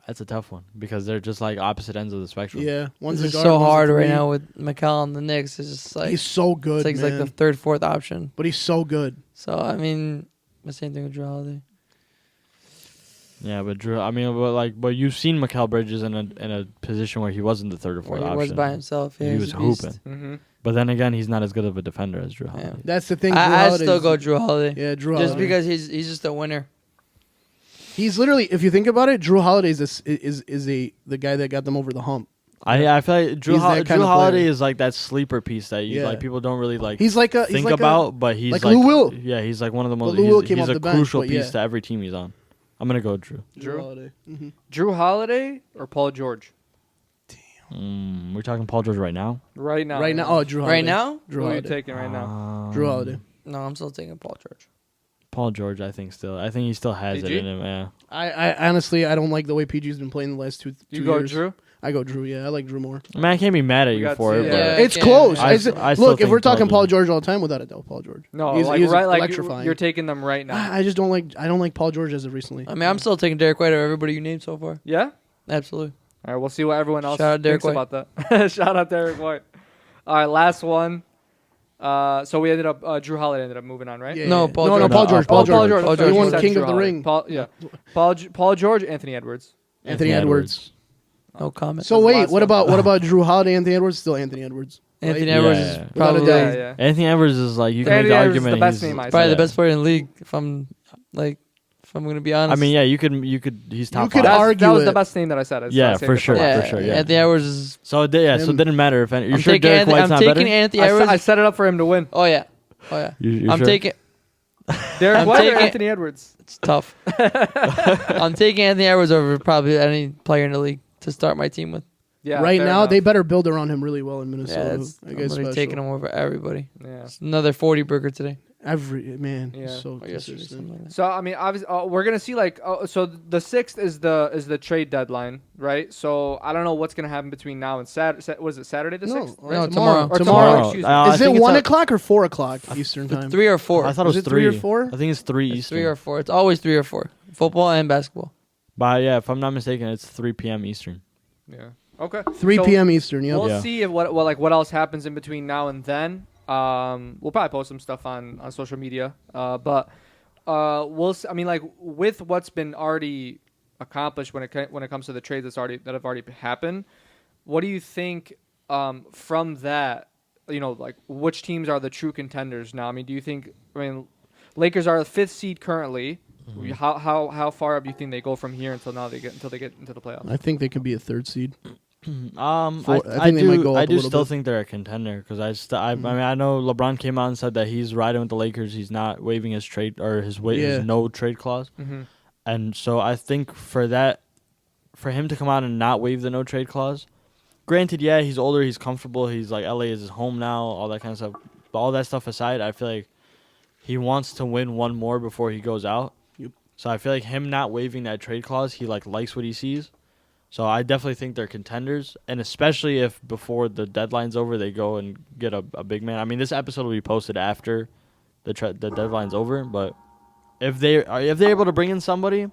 That's a tough one because they're just like opposite ends of the spectrum. Yeah, one's This a is guard, so one's a hard right three. now with McCall on the Knicks. It's just like He's so good, it's man. like the third, fourth option. But he's so good. So I mean, the same thing with Drew Holiday. Yeah, but Drew. I mean, but you've seen Mikal Bridges in a position where he wasn't the third or fourth Where he option. was by himself. Yeah, he he's was a beast. hooping. Mm-hmm. But then again, he's not as good of a defender as Drew Yeah. Holiday. That's the thing. Drew I Holiday's- still go Drew Holiday. Yeah, Drew Just Holiday. because he's just a winner. He's literally, if you think about it, Drew Holiday is the guy that got them over the hump. I feel like Drew He's that kind Drew of Holiday player. is like that sleeper piece that you Yeah. like people don't really like He's like a think he's like about, but he's like like Lou Will. Yeah, he's like one of the most. Lou Will He's, came he's off a the bench, crucial but piece yeah. to every team he's on. I'm gonna go Drew. Drew Holiday. Mm-hmm. Drew Holiday or Paul George? We're talking Paul George right now. Right now. Right now, oh, Drew Holiday. Right now? Drew Who are you Holiday. taking right now? Drew Holiday. No, I'm still taking Paul George. Paul George, I think he still has it PG? in him. Yeah. I honestly I don't like the way PG's been playing the last two You go years. Drew? I go Drew. Yeah, I like Drew more. I mean, I can't be mad at We you got for to- it. yeah. But It's yeah. close. I still Look, if we're think talking Paul Paul George all the time, without a doubt, Paul George. No, he's like right, electrifying. You're taking them right now. I just don't like Paul George as of recently. I mean, I'm still taking Derek White over everybody you named so far. Yeah? Absolutely. All right, we'll see what everyone else Shout out Derek thinks about that. Shout out Derek White. All right, last one. So we ended up Drew Holiday ended up moving on, right? Yeah. No, Paul George. Paul George. Paul George. Paul Sorry, George. you won said King Drew of the Holiday. Ring. Paul George, Anthony Edwards. Anthony Edwards. No comment. So That's the wait, last what one. about Drew Holiday? Anthony Edwards? Still Anthony Edwards. Anthony right? Edwards Yeah. is Without a probably doubt. Yeah. Anthony Edwards is like you can Anthony make the Edwards is argument. the best he's name I probably said. the best player in the league. If I'm gonna be honest. I mean, yeah, you could. He's top You could five. argue that was the it. best name that I said. Yeah, I said for it sure. before. For sure, yeah. Anthony Edwards is. So it Him. didn't matter if any. You're I'm sure taking Derek Anthony, White's I'm not taking better? Anthony I Edwards. set it up for him to win. Oh yeah. You're I'm sure? taking. Derek I'm White or taking- Anthony Edwards? It's tough. I'm taking Anthony Edwards over probably any player in the league to start my team with. Yeah. right fair now, enough. they better build around him really well in Yeah, Minnesota. I'm literally taking him over everybody. Yeah. It's another 40 burger today. Every man. Yeah. So Or yesterday, consistent. something like that. So I mean, obviously, we're gonna see so the 6th is the trade deadline, right? So I don't know what's gonna happen between now and Saturday. Was it Saturday the 6th? No, Right? tomorrow. Or Tomorrow. Excuse me. I Is think it it's 1 a- o'clock or 4 o'clock Eastern time? 3 or 4. I thought it was Is it 3 or 3 4? I think it's 3 It's Eastern. 3 or 4. It's always 3 or 4. Football and basketball. But yeah, if I'm not mistaken, it's 3 p.m. Eastern. Yeah. Okay. 3 So p.m. Eastern. Yep. We'll Yeah. see if what else happens in between now and then. We'll probably post some stuff on social media. But we'll. I mean, like with what's been already accomplished when it comes to the trades that have already happened. What do you think from that? You know, like which teams are the true contenders now? I mean, do you think? I mean, Lakers are the 5th seed currently. Mm-hmm. How far up do you think they go from here until they get into the playoffs? I think they could be a 3rd seed. I think they might go up I a do little still bit. think they're a contender because I mean I know LeBron came out and said that he's riding with the Lakers. He's not waiving his trade or his no trade clause, Mm-hmm. and so I think for him to come out and not waive the no trade clause. Granted, yeah, he's older, he's comfortable, he's like LA is his home now, all that kind of stuff. But all that stuff aside, I feel like he wants to win one more before he goes out. Yep. So I feel like him not waiving that trade clause, he likes what he sees. So I definitely think they're contenders, and especially if before the deadline's over they go and get a big man. I mean, this episode will be posted after the deadline's over, but if they're able to bring in somebody,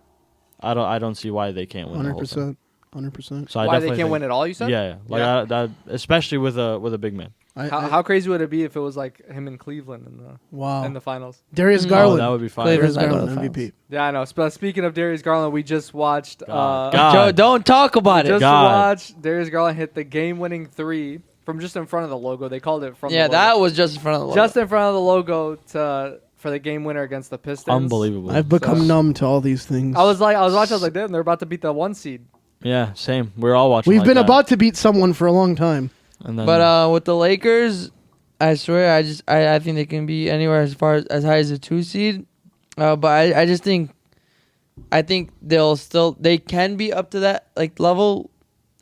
I don't see why they can't win. 100%. 100%. So I Why they definitely can't think- win at all? You said. Yeah, that especially with a big man. How crazy would it be if it was like him in Cleveland Wow. in the finals? Darius Oh, Garland. that would be fine. Cleveland. Darius Not going Garland, to the MVP. Yeah, I know. Speaking of Darius Garland, we just watched. God. Joe, don't talk about it. Just God. watched Darius Garland hit the game-winning 3 from just in front of the logo. They called it from. Yeah, the logo. that was just in front of the logo. just in front of the logo for the game winner against the Pistons. Unbelievable. I've become numb to all these things. I was watching. I was like, damn, they're about to beat the 1 seed. Yeah, same. We're all watching. We've like been that. about to beat someone for a long time. And then, But with the Lakers, I swear, I think they can be anywhere as high as a 2 seed. But I just think, they can be up to that level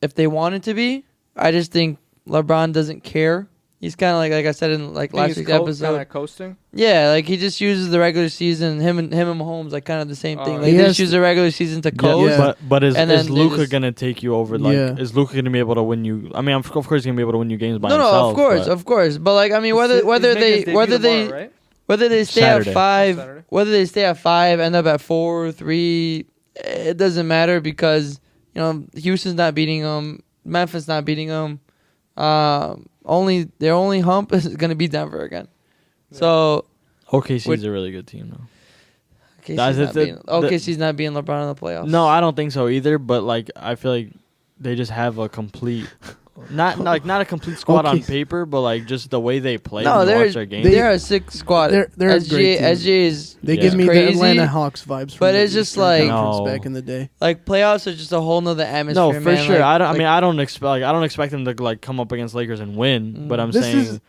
if they wanted to be. I just think LeBron doesn't care. He's kind of like I said in last week's episode. Kind of coasting. Yeah, he just uses the regular season. Him and Mahomes kind of the same thing. He They has just use the regular season to coast. Yeah. but is And then they Luka just- gonna take you over? Yeah. Is Luka gonna be able to win you? I mean, of course he's gonna be able to win you games by No, himself. of course, but- of course. But whether He's making they his debut tomorrow, right? whether they stay Saturday. at 5, Saturday. whether they stay at 5, end up at 4, 3, it doesn't matter because Houston's not beating them, Memphis not beating them. Their only hump is gonna be Denver again. Yeah. So OKC's a really good team though. OKC's not being LeBron in the playoffs. No, I don't think so either. But I feel like they just have a complete, not a complete squad on Okay. paper, but just the way they play. No, when you they're watch their games. they're a 6 squad. They're a great team. SJ is They Yeah. give me crazy, the Atlanta Hawks vibes. From but the it's just Eastern like- Conference No. back in the day. playoffs are just a whole nother atmosphere. No, for man. sure. I Like, don't expect them to come up against Lakers and win. But I'm This saying, is-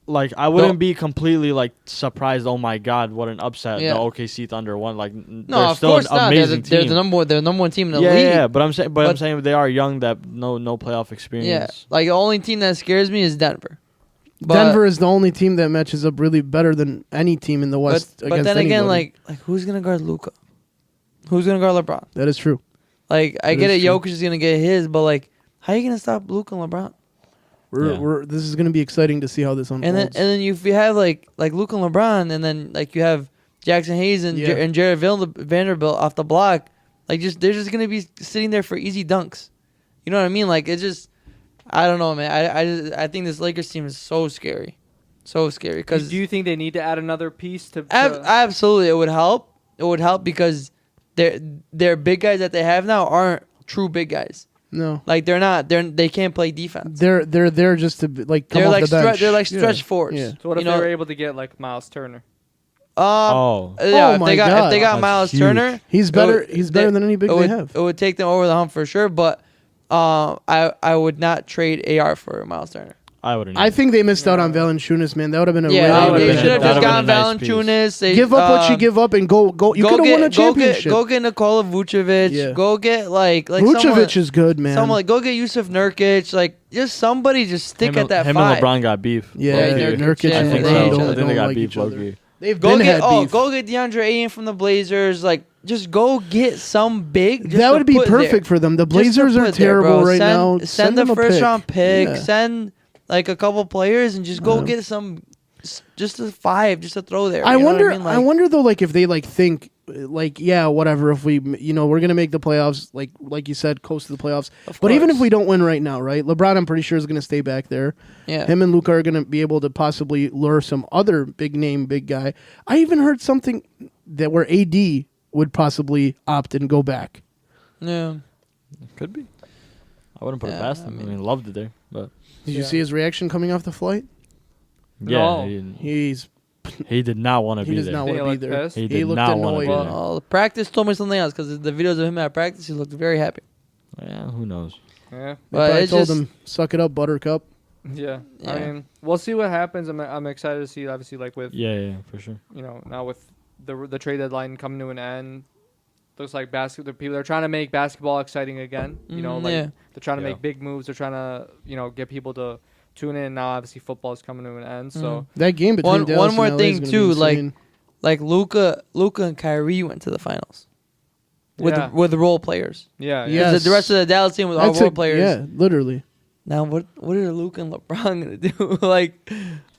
I wouldn't be completely surprised. Oh my God, what an upset! Yeah. The OKC Thunder won. No, they're of still course an not. amazing They're team. the number one team in the yeah, league. yeah, but I'm saying, I'm But- saying they are young. That no playoff Yeah, experience. the only team that scares me is Denver. But, Denver is the only team that matches up really better than any team in the West. but against then again, anybody. who's gonna guard Luka? Who's gonna guard LeBron? That is true. I That get is it. true. Jokic is gonna get his, but how are you gonna stop Luka and LeBron? This is going to be exciting to see how this And unfolds. then if you have like Luka and LeBron, and then you have Jackson Hayes and Yeah. and Jared Vanderbilt off the block, they're just gonna be sitting there for easy dunks. You know what I mean? Like it's just, I don't know, man. I think this Lakers team is so scary, so scary. Because do you think they need to add another piece to? Absolutely, it would help. It would help because their big guys that they have now aren't true big guys. No, like they're not. They can't play defense. They're there just to like come they're off like the bench. they're like stretch forwards. Yeah. So what if they were able to get like Miles Turner? Yeah, Oh if my they got God. if they got That's Miles huge. Turner, He's better. He's better than any big they have. It would take them over the hump for sure. But I would not trade AR for Miles Turner. I wouldn't. I think they missed out on Valanciunas, man. That would have been a Yeah, really they big should have hit. just gotten That would've been a nice Valanciunas. Give up what you give up and go. You could have won a championship. Go get Nikola Vucevic. Yeah. Go get like Vucevic is good, man. someone like go get Yusuf Nurkic. Like just somebody just stick at that him five. and LeBron got beef. Yeah, Nurkic, Nurkic yeah, and I think they so. hate I each other. think they got like beef, each other. low-key. They've Go been get had beef. go get DeAndre Ayton from the Blazers. Like just go get some big. Just That to would be put perfect there. for them. The Just to Blazers are put there, terrible bro. right now. Send them the a first pick. round pick. Yeah. Send like a couple players and just go get some, just a 5, just to throw there. I You know wonder. what I mean? Like, I wonder though, like if they like think, like yeah, whatever. If we, we're gonna make the playoffs, like you said, coast to the playoffs. Of But even if course. we don't win right now, right? LeBron, I'm pretty sure is gonna stay back there. yeah. Him and Luka are gonna be able to possibly lure some other big guy. I even heard something that where AD would possibly opt and go back. Yeah. Could be. I wouldn't put it Yeah, past I him. I mean- mean, loved it there, but Did you see his reaction coming off the flight? yeah, No. he did not want to He be does there. not Think want he to be looked there. pissed? He He did looked not want to be annoyed. there. Well, practice told me something else because the videos of him at practice, he looked very happy. Yeah, who knows? Yeah. They But probably it's told just- him, "Suck it up, Buttercup." Yeah. Yeah. I mean, we'll see what happens. I'm excited to see. Obviously, like with Yeah, for sure. now with the trade deadline coming to an end, looks like the people they're trying to make basketball exciting again. Like yeah. they're trying to Yeah. make big moves. They're trying to get people to tune in. Now, obviously, football is coming to an end. So That game between One Dallas more and LA is thing gonna too, be like insane. like Luka and Kyrie went to the finals Yeah. with role players. yeah, Yeah. The rest of the Dallas team was all That's role players. Yeah, literally. Now what are Luka and LeBron gonna do?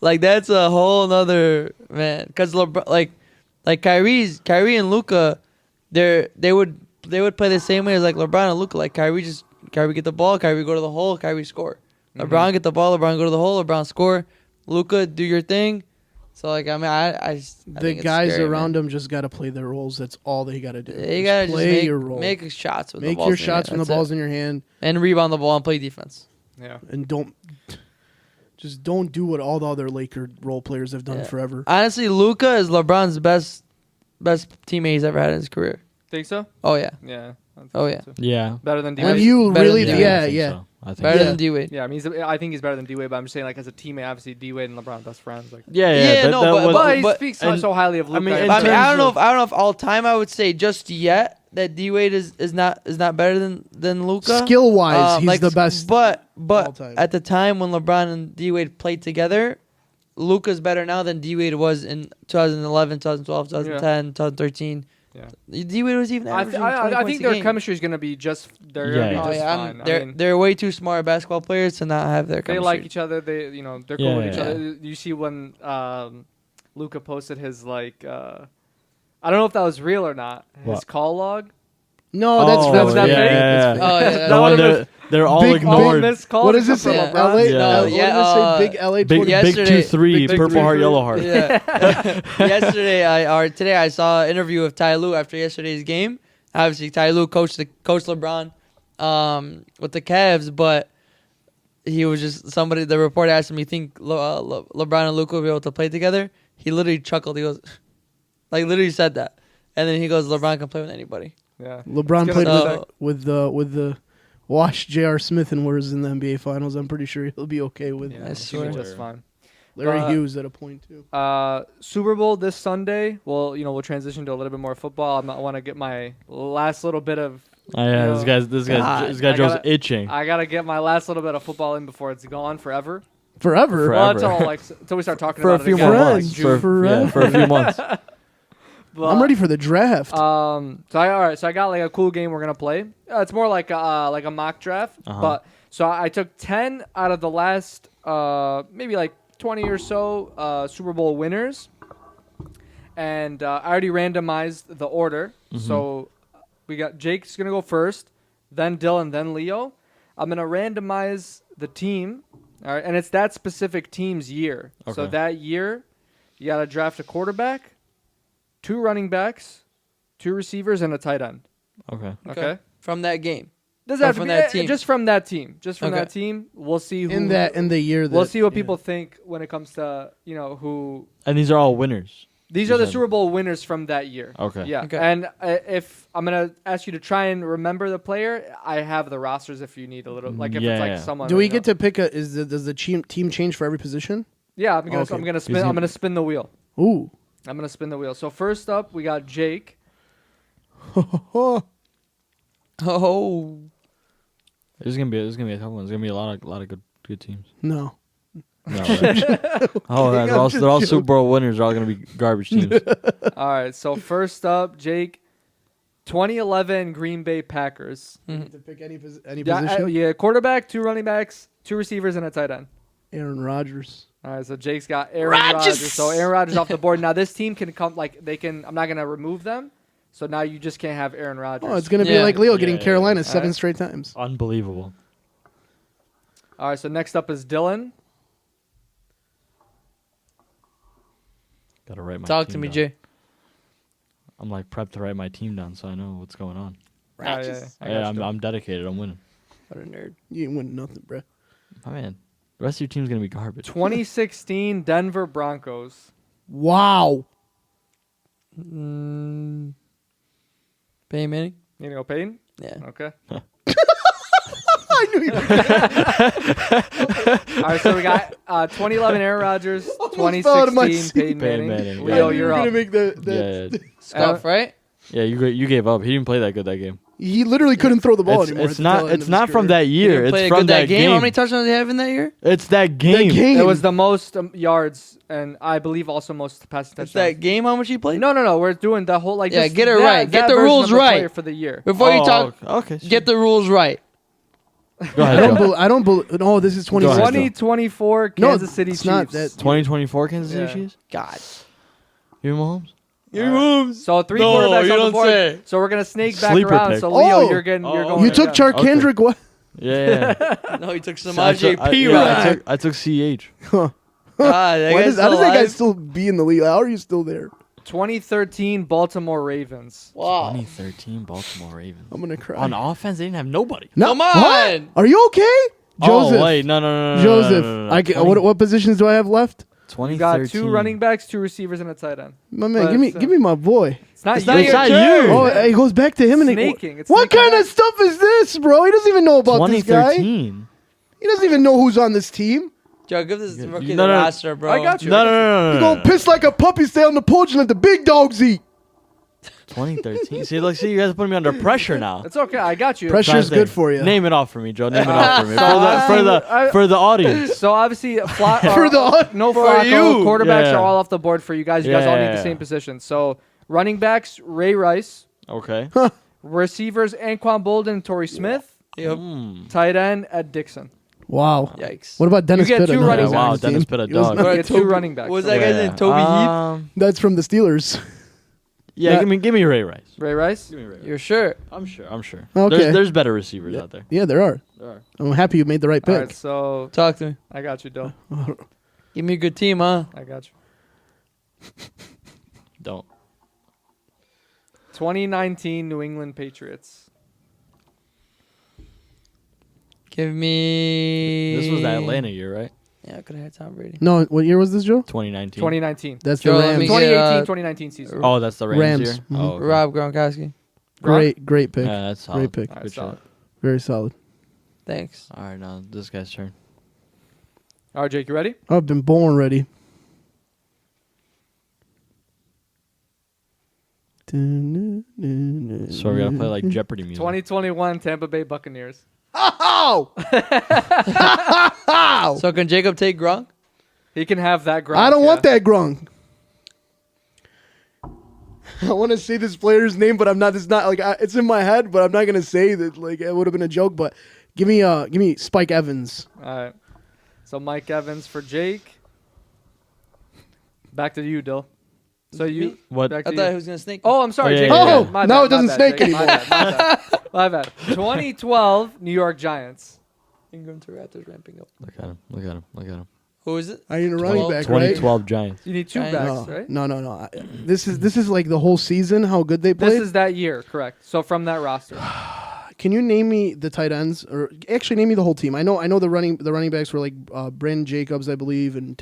like that's a whole nother man. Because LeBron, like Kyrie and Luka, they would play the same way as like LeBron and Luka. Like Kyrie get the ball, Kyrie go to the hole, Kyrie score. LeBron get the ball, LeBron go to the hole, LeBron score. Luka do your thing. So like I mean I The think it's guys scary, around man. them just got to play their roles. That's all they got to do. They gotta play just your role. make shots with the Make balls your in shots when hand. the That's ball's it. in your hand, And rebound the ball and play defense. yeah. and don't do what all the other Laker role players have done Yeah. forever. Honestly, Luka is LeBron's best teammate he's ever had in his career. Think so? Oh yeah, Yeah. I think Oh, yeah. so. Yeah. Better than D And Wade. you better really, than yeah, I think yeah. so. I think better so. than D Wade. Yeah, I mean, I think he's better than D Wade, but I'm just saying, like, as a teammate, obviously D Wade and LeBron best friends. Like, Yeah, no, that but- was- but he but- speaks and- so highly of Luka. mean, in I mean, I terms don't know if all time I would say just yet that D Wade is not better than Luka. Skill wise, he's the best. But all time. at the time when LeBron and D Wade played together, Luka's better now than D Wade was in 2011, 2012, 2010, 2013. Yeah. D Wade was even I averaging 20 think points a their game. chemistry is gonna be just. They're Yeah, gonna be yeah. Oh, just yeah, fine. I mean, they're way too smart basketball players to not have their they chemistry. like each other. They're cool Yeah, with each yeah. other. You see when Luka posted his I don't know if that was real or not. His What? call log. no, that's Oh, was that fake. fake? That's fake. Oh, yeah, That The one would've they're all Big- All ignored. missed calls. What does it from say? LeBron. LA? Yeah. What does it say? Big LA. Big, 20? big Yesterday- 2-3, big purple 3-3. heart, yellow heart. Yeah. Today I saw an interview of Ty Lue after yesterday's game. Obviously, Ty Lue coached LeBron with the Cavs, but he was just the reporter asked him, "You think LeBron and Luka will be able to play together?" He literally chuckled. He goes, literally said that, and then he goes, "LeBron can play with anybody." Yeah. LeBron It's played gonna with the Wash J.R. Smith and Warriors in the NBA Finals. I'm pretty sure he'll be okay with Yeah, I he'll be swear. just fine. Larry But- Hughes at a point too. Super Bowl this Sunday. Well, we'll transition to a little bit more football. I want to get my last little bit of. Oh, yeah, No. this guy I Joe's gotta- itching. I gotta get my last little bit of football in before it's gone forever. Forever. Well, Forever. until we start talking For a about few it again. more like months. June. For a few months. But, I'm ready for the draft. So I got like a cool game we're gonna play. It's more like a mock draft. Uh-huh. But so I took 10 out of the last maybe like 20 or so Super Bowl winners, and I already randomized the order. Mhm. So we got Jake's gonna go first, then Dylan, then Leo. I'm gonna randomize the team. All right, and it's that specific team's year. Okay. So that year, you got to draft a quarterback, 2 running backs, 2 receivers, and a tight end. Okay. From that game. Does Or that from that team? Just from that team. Just from Okay. that team. We'll see who in the year. we'll see what people think when it comes to who. And these are all winners. These You are the said. Super Bowl winners from that year. Okay. Yeah. Okay. And if I'm gonna ask you to try and remember the player, I have the rosters if you need a little. Like if it's like Yeah. someone. Do we you get know. to pick does the team change for every position? Yeah, I'm gonna Okay. I'm gonna spin. I'm gonna spin the wheel. Ooh. I'm gonna spin the wheel. So first up, we got Jake. Oh. This is gonna be a tough one. There's gonna be a lot of good teams. No. No, they're all Super Bowl winners. They're all gonna be garbage teams. All right. So first up, Jake. 2011 Green Bay Packers. To pick any Yeah, position. quarterback, 2 running backs, 2 receivers, and a tight end. Aaron Rodgers. All right, so Jake's got Aaron Rodgers. So Aaron Rodgers off the board. Now this team can come I'm not gonna remove them. So now you just can't have Aaron Rodgers. Oh, it's gonna be Yeah. like Leo getting Yeah. Carolina 7 Alright. straight times. Unbelievable. All right, so next up is Dylan. Gotta write my. Talk team to me, down. Jay. I'm like prepped to write my team down, so I know what's going on. Oh, yeah, I got you. I'm dedicated. I'm winning. What a nerd. You ain't winning nothing, bro. Oh man, the rest of your team's gonna be garbage. 2016 Denver Broncos. Wow. Peyton Manning? You gonna go Peyton? Yeah. Okay. I knew you. All right, so we got 2011 Aaron Rodgers, Almost fell out of my 2016 Peyton Peyton Manning. Manning, I Leo, knew you you're were up. gonna make that. Yeah, Scuff, right? yeah. You gave up. He didn't play that good that game. He literally couldn't throw the ball anymore. It's not from that He year. didn't It's play from good that game. How many touchdowns did he have in that year? It's that game. That game. It was the most yards and I believe also most passing It's touchdowns. that game how much he played? No. We're doing the whole Yeah, just get it that- right. Get that the version rules of the right. player for the year. Before you talk, Okay. get the rules right. Go ahead. Joe. I don't believe. No, this is Go ahead, 2016. 2024 No, Kansas City it's Chiefs. not that. 2024 Kansas City Yeah. Chiefs. God. You Mahomes. So 3 No, quarterbacks you on the don't board. say. So we're gonna snake back Sleeper around. pick. So Leo, Oh. you're going. You took again. Charkandrick. What? Yeah. No, he took some So I took- RJP yeah, right. I took CH. God, that Why guy's how does still that guy alive? still be in the league? How are you still there? 2013 Baltimore Ravens. Wow. 2013 Baltimore Ravens. I'm gonna cry. On offense, they didn't have nobody. No, Come what? on. Are you okay, Joseph? Oh wait, no. Joseph, no. I get, what positions do I have left? 2013. You got 2 running backs, 2 receivers, and a tight end. My man, But give me it's, give me my boy. It's not It's you. not It's your not turn. you. Oh, it goes back to him and Snaking. It's what snaking kind of stuff is this, bro? He doesn't even know about this guy. 2013. He doesn't even know who's on this team. Joe, give this You- rookie no, the no. roster, bro. I got you. No. You gonna piss like a puppy, stay on the porch, and let the big dogs eat. 2013. See, you guys are putting me under pressure now. It's okay. I got you. Pressure is Trying to good think. for you. Name it off for me, Joe. Name it off for me. I- For the audience. So obviously, For the- no for Flacco. you. Quarterbacks Yeah. are all off the board for you guys. You guys all need the Yeah. same position. So running backs, Ray Rice. Okay. Receivers, Anquan Bolden, Torrey Smith. Yep. Tight end, Ed Dixon. Wow. Yikes. What about Dennis get Pitta? 2 No, running he's backs. on Wow, his Dennis team. Pitta, He was dog. not- You get 2 running backs. What was that guy's name? Toby Heath? That's from the Steelers. Yeah, give me Ray Rice. Ray Rice. Give me Ray Rice. You're sure? I'm sure. Okay. There's better receivers out there. Yeah, there are. There are. I'm happy you made the right All pick. right, so Talk to me. I got you, Dill. Give me a good team, huh? I got you. Don't. 2019 New England Patriots. Give me. This was the Atlanta year, right? Yeah, I could have had Tom Brady. No, what year was this, Joe? 2019. 2019. That's Joe, the let Rams. me 2018, get, 2019 season. Oh, that's the Rams, Rams. year. Mhm. Oh, okay. Rob Gronkowski. Great pick. Yeah, that's solid. Great pick. All right, Good solid. shot. Very solid. Thanks. All right, now this guy's turn. All right, Jake, you ready? I've been born ready. So we gotta play like Jeopardy music. 2021 Tampa Bay Buccaneers. Oh! So can Jacob take Gronk? He can have that Gronk. I don't want yeah. that Grunk. I want to say this player's name, but I'm not. It's not like it's in my head, but I'm not gonna say that. Like it would have been a joke. But give me Spike Evans. All right. So Mike Evans for Jake. Back to you, Dill. So you. What? Back I to thought you. he was gonna snake. Oh, I'm sorry, Oh, Jake. yeah, yeah, yeah. My now bad, it doesn't my bad, snake Jake. anymore. My bad. 2012 New York Giants. Ingram to Raptors ramping up. Look at him. Look at him. Look at him. Who is it? I need a running 12 back, right? 2012 Giants. You need two Giants. backs, No, right? no. This is like the whole season. How good they played. This is that year, correct? So from that roster, Can you name me the tight ends, or actually name me the whole team? I know the running backs were like Brandon Jacobs, I believe, and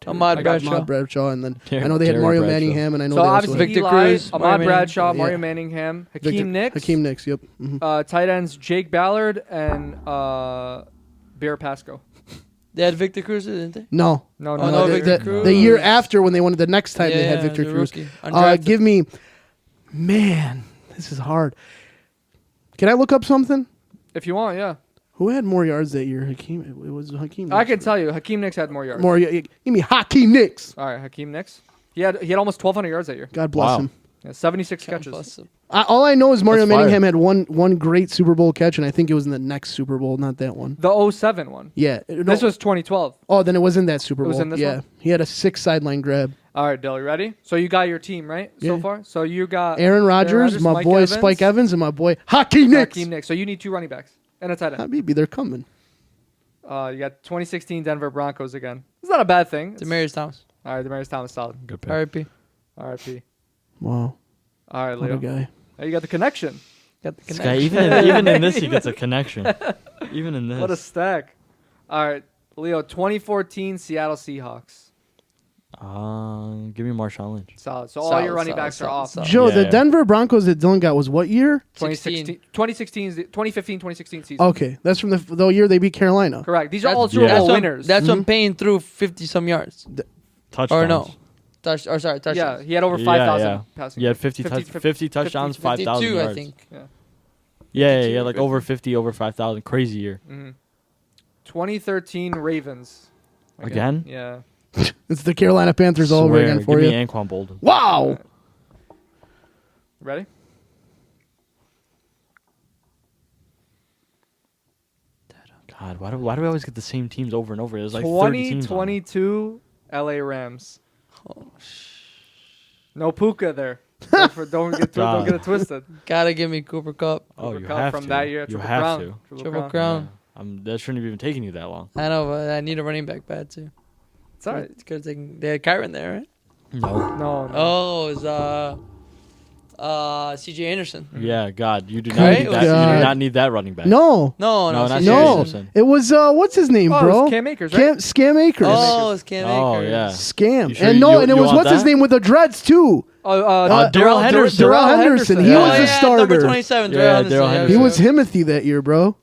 Ahmad Bradshaw, and then I know they had Terry Mario Bradshaw. Manningham, and I know so they also obviously had Victor Eli, Cruz, Ahmad Mario Bradshaw, Manningham. Mario Yeah. Manningham, Victor- Hakeem Nicks, Hakeem Nicks, yep. tight ends Jake Ballard and Bear Pasco. They had Victor Cruz, didn't they? No, No, Oh, no, no, they- Victor they- Cruz. the year after when they won it, the next time they had Yeah, Victor the Cruz. rookie. Undrafted. Give me, man, this is hard. Can I look up something? If you want, yeah. Who had more yards that year? Hakeem. It was Hakeem. I Nicks, can right? tell you, Hakeem Nicks had more yards. Give me Hakeem Nicks. All right, Hakeem Nicks. He had almost 1,200 yards that year. God bless Wow. him. Yeah, 76 God catches. bless him. All I know is Mario That's fire. Manningham had one great Super Bowl catch, and I think it was in the next Super Bowl, not that one. The 07 one. Yeah. This was 2012. Oh, then it was in that Super Bowl. It was in this yeah. one? He had a 6 sideline grab. All right, Dill, you ready? So you got your team, right, so Yeah. far? So you got Aaron Rodgers, my Mike boy Evans, Spike Evans, and my boy Hakeem Nicks. Hakeem Nicks. So you need two running backs and a tight end. Habibi, they're coming. You got 2016 Denver Broncos again. It's not a bad thing. Demarius Thomas. All right, Demarius Thomas, solid. Good pick. R.I.P. RIP. Wow. All right, What a Leo. guy. Now you got the connection. Got the This connection. guy, even in this, he gets a connection. Even in this. What a stack. All right, Leo, 2014 Seattle Seahawks. Give me Marshawn Lynch. Solid. So all Solid, your running solid, backs are solid, off. solid. Joe, Yeah, the yeah. Denver Broncos that Dylan got was what year? 2015, 2016 season. Okay, that's from the year they beat Carolina. Correct. These are That's- all Super yeah. Bowl That's winners. That's Mhm. what Payne threw 50-some yards. Touchdowns. Or no. Touchdowns. yeah, he had over Yeah, 5,000 yeah. passing. He had 50 touchdowns, 5,000 52, yards. I think. Yeah. Yeah, 52, like 50. over 50, over 5,000. Crazy year. Mhm. 2013 Ravens. Again? Yeah. It's the Carolina Panthers all over Swear, again for give you. me Anquan Bolden. Wow. Ready? God, why do we always get the same teams over and over? There's like 30 teams. on it. 2022 LA Rams. No Puka there. Don't get it twisted. Gotta give me Cooper Cup. Oh, Cooper you Kupp have from to. that year. You Triple have crown. to. Triple Crown. That shouldn't have even taken you that long. I know, but I need a running back bad too. It's all right. It's good taking. They had Kyron there, right? No. No. Oh, it was C.J. Anderson. Yeah, God, you do not Right? need that. You God. do not need that running back. No. No, No, not C.J. C.J. No. Anderson. It was what's his name, Oh, bro? it was Cam Akers, right? Scam Akers. Oh, it's Cam Oh, Akers. yeah. Scam. You sure and you- and it you was want what's his that? name with the dreads too. Darrell Henderson. Darrell Henderson. He Oh, was yeah, the starter. Number 27. Yeah, Darrell Henderson. Darrell yeah, Henderson. He yeah. was Himothy that year, bro.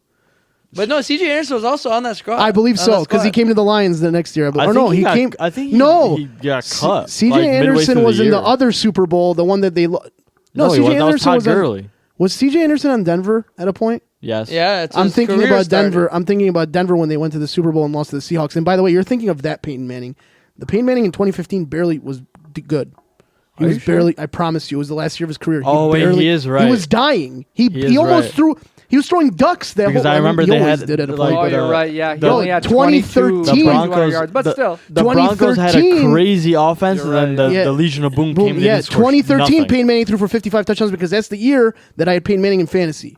But no, C.J. Anderson was also on that squad. I believe On so that because he squad. came to the Lions the next year. I Or think no, he got- came. I think he, No. he got cut. C.J. like, midway Anderson through was in year. the other Super Bowl, the one that they. No, he C.J. wasn't. That was Anderson Todd was on. Gurley. Was C.J. Anderson on Denver at a point? Yes. Yeah, it's I'm his thinking career about started. Denver. I'm thinking about Denver when they went to the Super Bowl and lost to the Seahawks. And by the way, you're thinking of that Peyton Manning. The Peyton Manning in 2015 barely was good. He Are was you sure? barely. I promise you, it was the last year of his career. Oh, wait, barely, he is right. He was dying. He He is almost right. threw. He was throwing ducks that Because whole. I remember he they always had, did at a like, point. Oh, but, you're right. Yeah, he no, only had 2013. 22 The 200 Broncos, yards, but still. the Broncos had a 2013 crazy offense, You're and then right. the Legion of Boom, Boom, came in. yeah, and scored 2013 nothing. Peyton Manning threw for 55 touchdowns because that's the year that I had Peyton Manning in fantasy.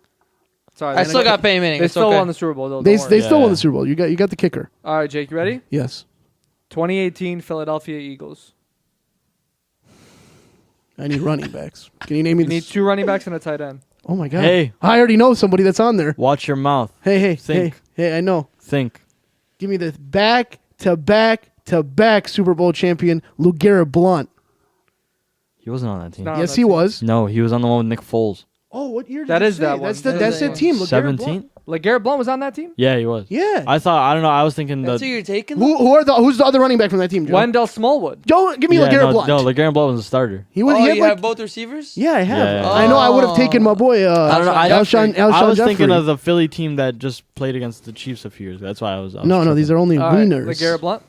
Sorry, I still got Peyton Manning. They It's still okay. won the Super Bowl, though. They Don't worry. still won Yeah. the Super Bowl. You got the kicker. All right, Jake, you ready? Yes. 2018 Philadelphia Eagles. I need running backs. Can you name me You need two running backs and a tight end. Oh my god. Hey. I already know somebody that's on there. Watch your mouth. Hey, Think. hey, I know. Think. Give me the back-to-back Super Bowl champion, LeGarrette Blount. He wasn't on that team. No. Yes, that he team. was. No, he was on the one with Nick Foles. Oh, what year did That you is say? that one. That's That is that that team. one. LeGarrette 17? Blount. Like Garrett Blount was on that team? Yeah, he was. Yeah. I don't know. I was thinking That's who you're taking? Who's the other running back from that team, Joe? Wendell Smallwood. Don't give me yeah, LeGarrette no, Blount. No, LeGarrette Blount was a starter. He was. Oh, he had you like, have both receivers? yeah, I have. Yeah. I know. I would have taken my boy. I don't know. Alshon I was Jeffrey. thinking of the Philly team that just played against the Chiefs a few years ago. That's why I was. No, these are only All right, wieners. LeGarrette Blount.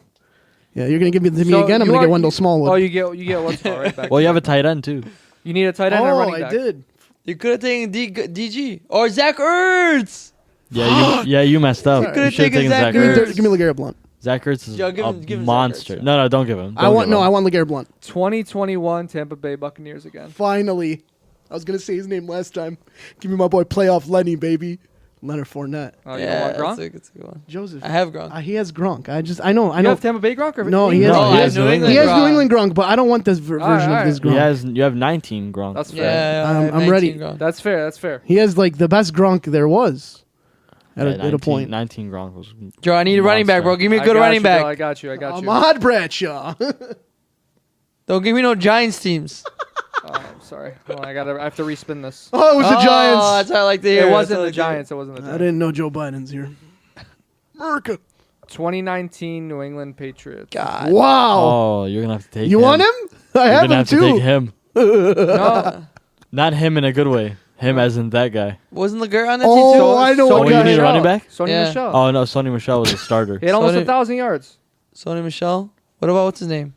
Yeah, you're gonna give it to me So again. I'm you gonna are- get Wendell Smallwood. Oh, you get one spot right back. Well, you have a tight end too. You need a tight end and a running I back. did. You could have taken DG or Zach Ertz. Yeah, you messed up. You You could've should have taken taken Zach Zach Ertz. Ertz. Give me LeGarrette Blount. Zach Ertz is Yo, give a him Zach monster. Ertz. No, don't give him. I want LeGarrette Blount. 2021 Tampa Bay Buccaneers again. Finally, I was gonna say his name last time. Give me my boy Playoff Lenny, baby. Leonard Fournette. Oh, you don't want Gronk? That's a good one. Joseph. I have Gronk. He has Gronk. I know. You have Tampa Bay Gronk? Or No, he has, No, he has New England He has Gronk. New England Gronk, but I don't want this version of this Gronk. You have 19 Gronk. That's fair. Yeah, I have I'm 19 ready. Gronk. That's fair. That's fair. He has like the best Gronk there was at, Yeah, at a point. 19 Gronk was. Joe, I need a running back, bro. Give me a I good got running you, back. Joe, I got you. Ahmad Bradshaw. Don't give me no Giants teams. Oh, sorry. Hold on, I have to respin this. Oh, it was the Oh, Giants. that's what I like to hear. It That's wasn't what I the like to hear. Giants. It wasn't the I Giants. didn't know Joe Biden's here. America. 2019 New England Patriots. God. Wow. Oh, you're gonna have to take. You him. want him? I You're have gonna him have to take too. him. No. Not him in a good way. Him as in that guy. Wasn't LeGarrette on that Oh, team too? I know Oh, what you guy. need a running back? Sony Yeah. Michel. Oh no, Sonny Michel was a starter. He had almost Sony- 1,000 yards. Sony Michel. What about what's his name?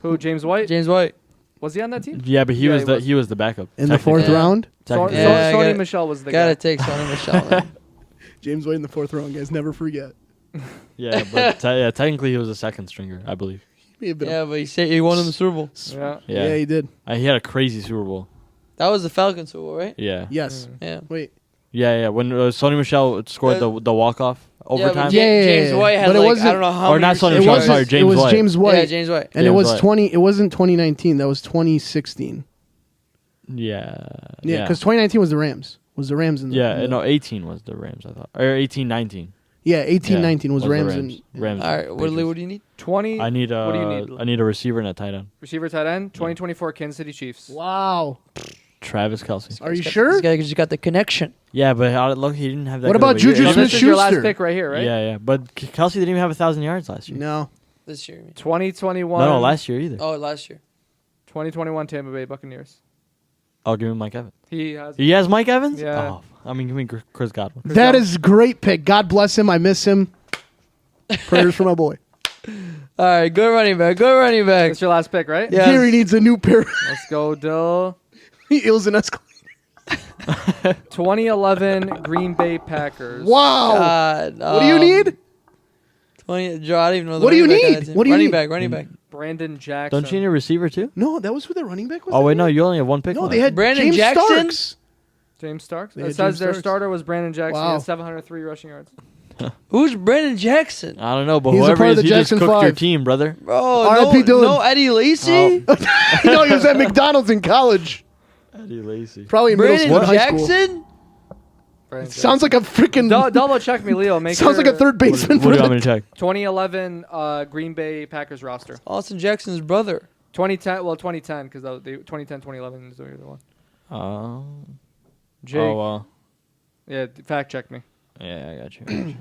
Who? James White? James White. Was he on that team? Yeah, but he Yeah, was he the was. he was the backup In the fourth Yeah. round, Technically. Yeah, I Sony gotta- Michel was the Gotta guy. take Sony Michel. Man. James White in the fourth round, guys. Never forget. Yeah, but technically he was a second stringer, I believe. He may have been Yeah, but he said he won in the Super Bowl. Yeah. yeah, he did. He had a crazy Super Bowl. That was the Falcons Super Bowl, right? Yeah. Yes. Yeah. Wait. Yeah. When Sonny Michel scored Yeah. the walk off overtime. Yeah, Yeah, James White had but it like wasn't- I don't know how Or many not Sonny receivers. Michel, wasn't- sorry, James it was White. James White. Yeah, James White. And it James was White. 20. It wasn't 2019. That was 2016. Yeah. Yeah, because 2019 was the Rams. Was the Rams in the Yeah, no, 18 was the Rams, I thought. Or 18-19. Yeah, 18-19 was the Rams, Rams. and Rams. All right, what do you need? 20. I need What do you need? I need a receiver and a tight end. Receiver tight end. 2024 Kansas City Chiefs. wow. Travis Kelce. Are you sure? This guy just got the connection. Yeah, but look, he didn't have that. What good about of a year. Juju So this is your last Smith-Schuster. pick right here, right? Yeah. But Kelce didn't even have 1,000 yards last year. No. This year. 2021. No, last year either. Oh, last year. 2021 Tampa Bay Buccaneers. I'll give him Mike Evans. He has. He has Mike Evans? Yeah. Oh, I mean, give me Chris Godwin. That is a great pick. God bless him. I miss him. Prayers for my boy. All right, good running back. Good running back. That's your last pick, right? Yeah. Gary needs a new pair. Let's go, Dill. He ills an escalator. 2011 Green Bay Packers. Wow. God, What do you need? 20. Joe, I don't even know. The What do you running back on need? that team. What do you running need? back. Running back. Brandon Jackson. Don't you need a receiver too? No, that was who their running back was. Oh, that wait, no, year? you only have one pick No, left. they had Brandon James Jackson? Starks. James Starks? They It had says James their Starks. starter was Brandon Jackson. He Wow. had 703 rushing yards. Who's Brandon Jackson? I don't know, but He's a whoever part he of is, the you just Jackson cooked your 5. team, brother. Bro, R.I.P. Dylan. no Eddie Lacy? No, he was at McDonald's in college. Eddie Lacy. Probably in middle Brandon school and high school. Jackson? Brandon Sounds like a freaking. Double check me, Leo. Make Sounds sure like a third What, baseman what for do you want me the. to check? 2011 Green Bay Packers roster. Austin Jackson's brother. 2010, well, 2010, because 2010, 2011 is the other one. Jake. Oh, Yeah, fact check me. yeah, I got you.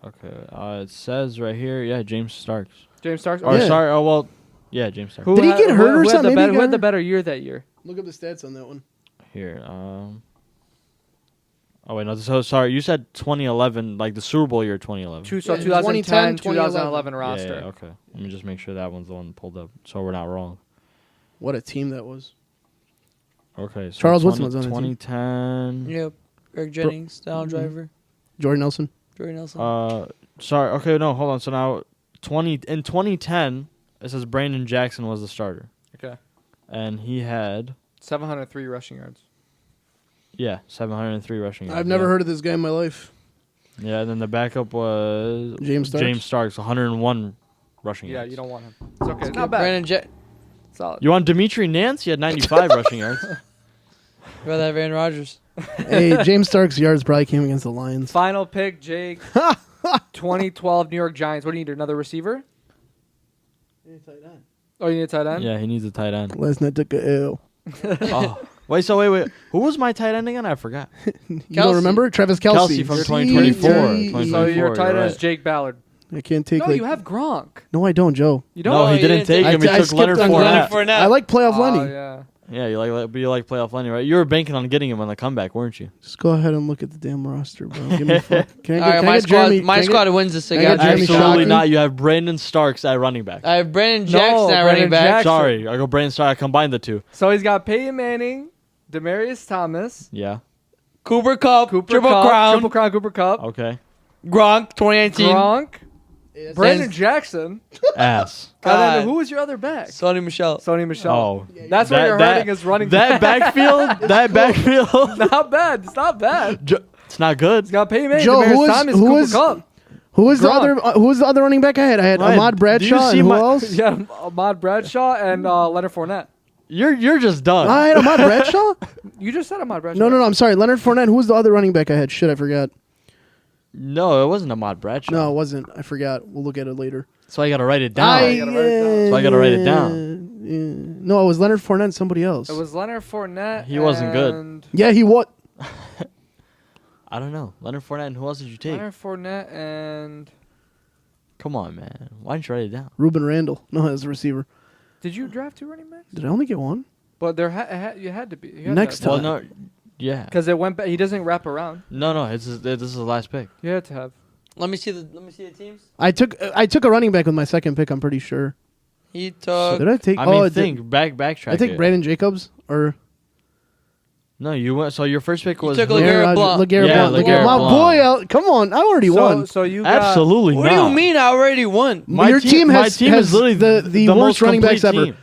Okay, it says right here, yeah, James Starks. James Starks. Or Yeah. sorry, yeah, James Starks. Did he get hurt or who had something? the Maybe better- he Who had got the hurt? better year that year? Look up the stats on that one. Here, oh wait, no. So sorry, you said 2011, like the Super Bowl year 2011. So Yeah, 2010, 2010, 2011 Yeah, roster. yeah, okay. Let me just make sure that one's the one pulled up, so we're not wrong. What a team that was. Okay, so Charles Woodson was on that team. 2010. Yep. Greg Jennings, down driver. Jordan Nelson. Jordan Nelson. Sorry. Okay, no, hold on. So now, in 2010, it says Brandon Jackson was the starter, Okay. and he had 703 rushing yards. 703 rushing yards. I've never heard of this guy in my life. Yeah, and then the backup was James Starks. James Starks, 101 rushing Yeah, yards. you don't want him. It's okay. It's not bad. Brandon Solid. You want Dimitri Nance? He had 95 rushing yards. rather have Aaron Rodgers. Hey, James Starks' yards probably came against the Lions. Final pick, Jake. 2012 New York Giants. What do you need? Another receiver? Oh, you need a tight end? Yeah, he needs a tight end. Last night took a L. Oh, wait. Who was my tight end again? I forgot. You Kelsey. don't remember? Travis Kelce. Kelsey from 2024. So your 24, tight end you're is right. Jake Ballard. I can't take No, like. you have Gronk. No, I don't, Joe. You don't? No, he you didn't didn't take take- him. He I took skipped Leonard on Fournette. Fournette. I like playoff Oh, Lenny. yeah. Yeah, you like playoff Lenny, right? You were banking on getting him on the comeback, weren't you? Just go ahead and look at the damn roster, bro. Give me fuck. Can I All right, get, my can I get squad. Jeremy? Wins this can I get again. Jeremy Absolutely Shockey? not. You have Brandon Starks at running back. I have Brandon Jackson at Brandon running back. Jackson. Sorry, I go Brandon Starks. I combined the two. So he's got Peyton Manning, Demarius Thomas, Yeah. Cooper Cup, Cooper Triple Kupp, Crown, Triple Crown, Cooper Cup, Okay. Gronk, 2019. Gronk, Brandon And- Jackson. Ass. And then God. who was your other back? Sonny Michel. Sony Michel. Oh. That's where you're hurting is running That back. backfield. That backfield. Not bad. It's not bad. It's not good. He's got Peyton Manning. Joe, Who is Cooper Kupp. Who was the Gronk. other? Who was the other running back I had? I had Ryan, Ahmad do you Bradshaw see and who my- else? Yeah, Ahmad Bradshaw and Leonard Fournette. You're just done. I had Ahmad Bradshaw. You just said Ahmad Bradshaw. No, I'm sorry. Leonard Fournette. Who was the other running back I had? Shit, I forgot. No, it wasn't Ahmad Bradshaw. No, it wasn't. I forgot. We'll look at it later. That's why you got to write it down. I gotta write it down. That's why I gotta write it down. No, it was Leonard Fournette and somebody else. It was Leonard Fournette. He wasn't good. and Yeah, he what? I don't know. Leonard Fournette and who else did you take? Leonard Fournette and... Come on, man. Why didn't you write it down? Ruben Randall. No, as a receiver. Did you draft 2 running backs? Did I only get one? But there you had to be. Next Well, time. no. Yeah. Because it went back. He doesn't wrap around. No. This is the last pick. You had to have. Let me see the teams. I took a running back with my second pick. I'm pretty sure. He took. Did I take? I mean, I think did. backtrack. I take it. Brandon Jacobs or No, you went. So your first pick You was took who? LeGarrette Blount. LeGarrette Yeah, Blount. LeGarrette My Blount. boy, come on! I already won. So you got... Absolutely What not. do you mean? I already won. Your team my has team is literally the worst most running backs complete ever. team.